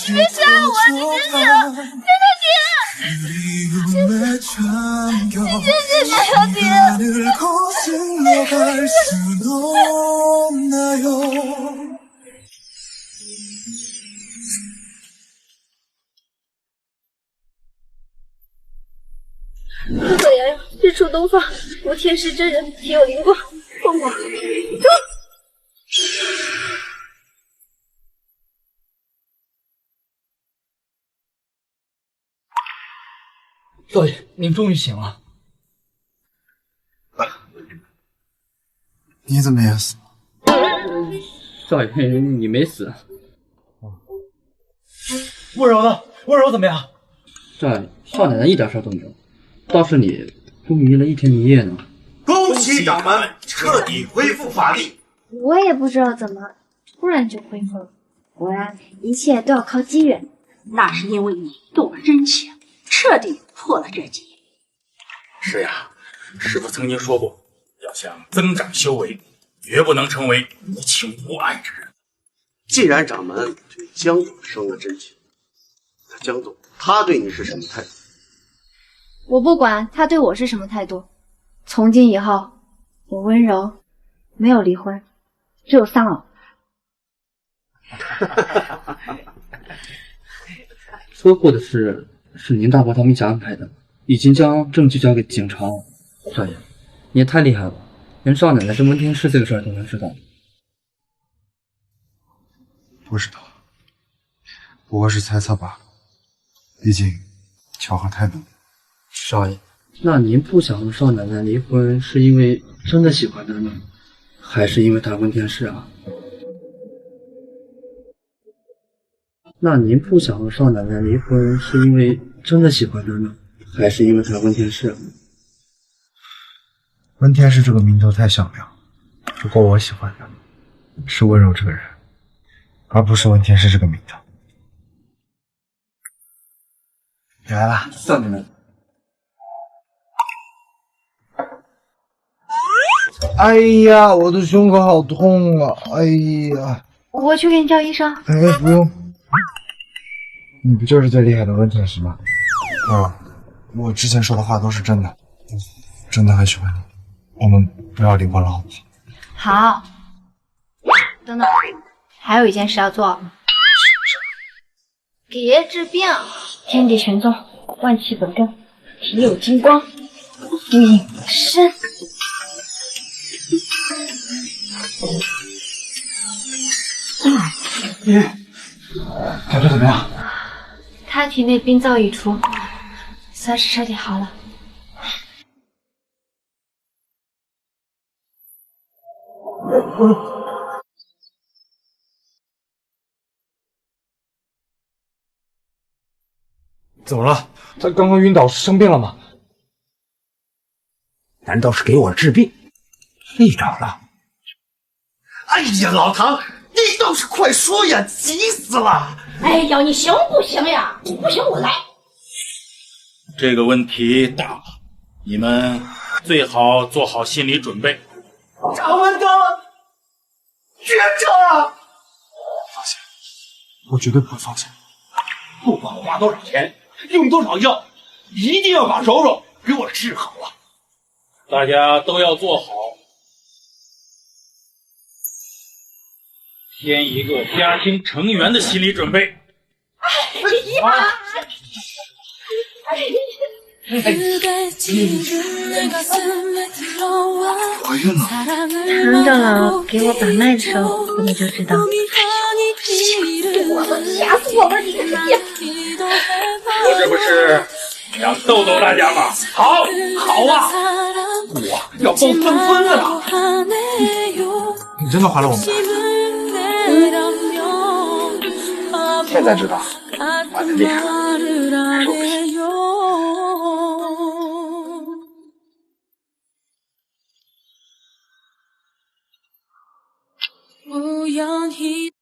你别杀我，你醒醒！江江婷，谢谢江江婷。可怜呀，日出东方，无天师真人体有灵光，凤凰，走。少爷，您终于醒了。你怎么也死了？少爷，你没死。温柔呢？温柔怎么样？少爷，少奶奶一点事都没有，倒是你昏迷了一天一夜呢。恭喜掌门彻底恢复法力。我也不知道怎么突然就恢复了，果然一切都要靠机缘。那是因为你动了真情，彻底破了这结。是呀，师父曾经说过，要想增长修为，绝不能成为无情无爱之人。既然掌门对江总生了真情，那江总他对你是什么态度？我不管他对我是什么态度，从今以后，我温柔没有离婚，只有丧偶。车祸的事是您大伯他们一起安排的，已经将证据交给警察了。少爷，你也太厉害了，连少奶奶是温天师这个事儿都能知道。不知道，不过是猜测罢了。毕竟巧合太多。少爷，那您不想和少奶奶离婚，是因为真的喜欢她呢，还是因为她温天师啊？那您不想和少奶奶离婚，是因为真的喜欢她呢，还是因为她温天师啊？温天师这个名头太响亮，不过我喜欢的是温柔这个人，而不是温天师这个名头。你来啦，少奶奶。哎呀，我的胸口好痛啊！哎呀，我去给你叫医生。哎，不用，你不就是最厉害的温天师吗？我之前说的话都是真的，我真的很喜欢你。我们不要离婚了，好不好？好。等等，还有一件事要做。给爷爷治病，天地玄宗，万气本根，体有金光，隐身。爷爷，感觉怎么样？他体内病灶已除，算是彻底好了。怎么了？他刚刚晕倒是生病了吗？难道是给我治病睡着了？哎呀，老唐，你倒是快说呀，急死了！哎呀，你行不行呀？不行我来。这个问题大了，你们最好做好心理准备。张文刚，学长，放下，我绝对不会放下。不管我花多少钱，用多少药，一定要把柔柔给我治好了。大家都要做好添一个家庭成员的心理准备。姨妈，怀孕了。唐长老给我把脉的时候，你就知道。我都吓死我了！你看这我这不是想逗逗大家吗？好，好啊！我要抱孙孙子了。你真的怀了我们？现在知道怀的厉害了。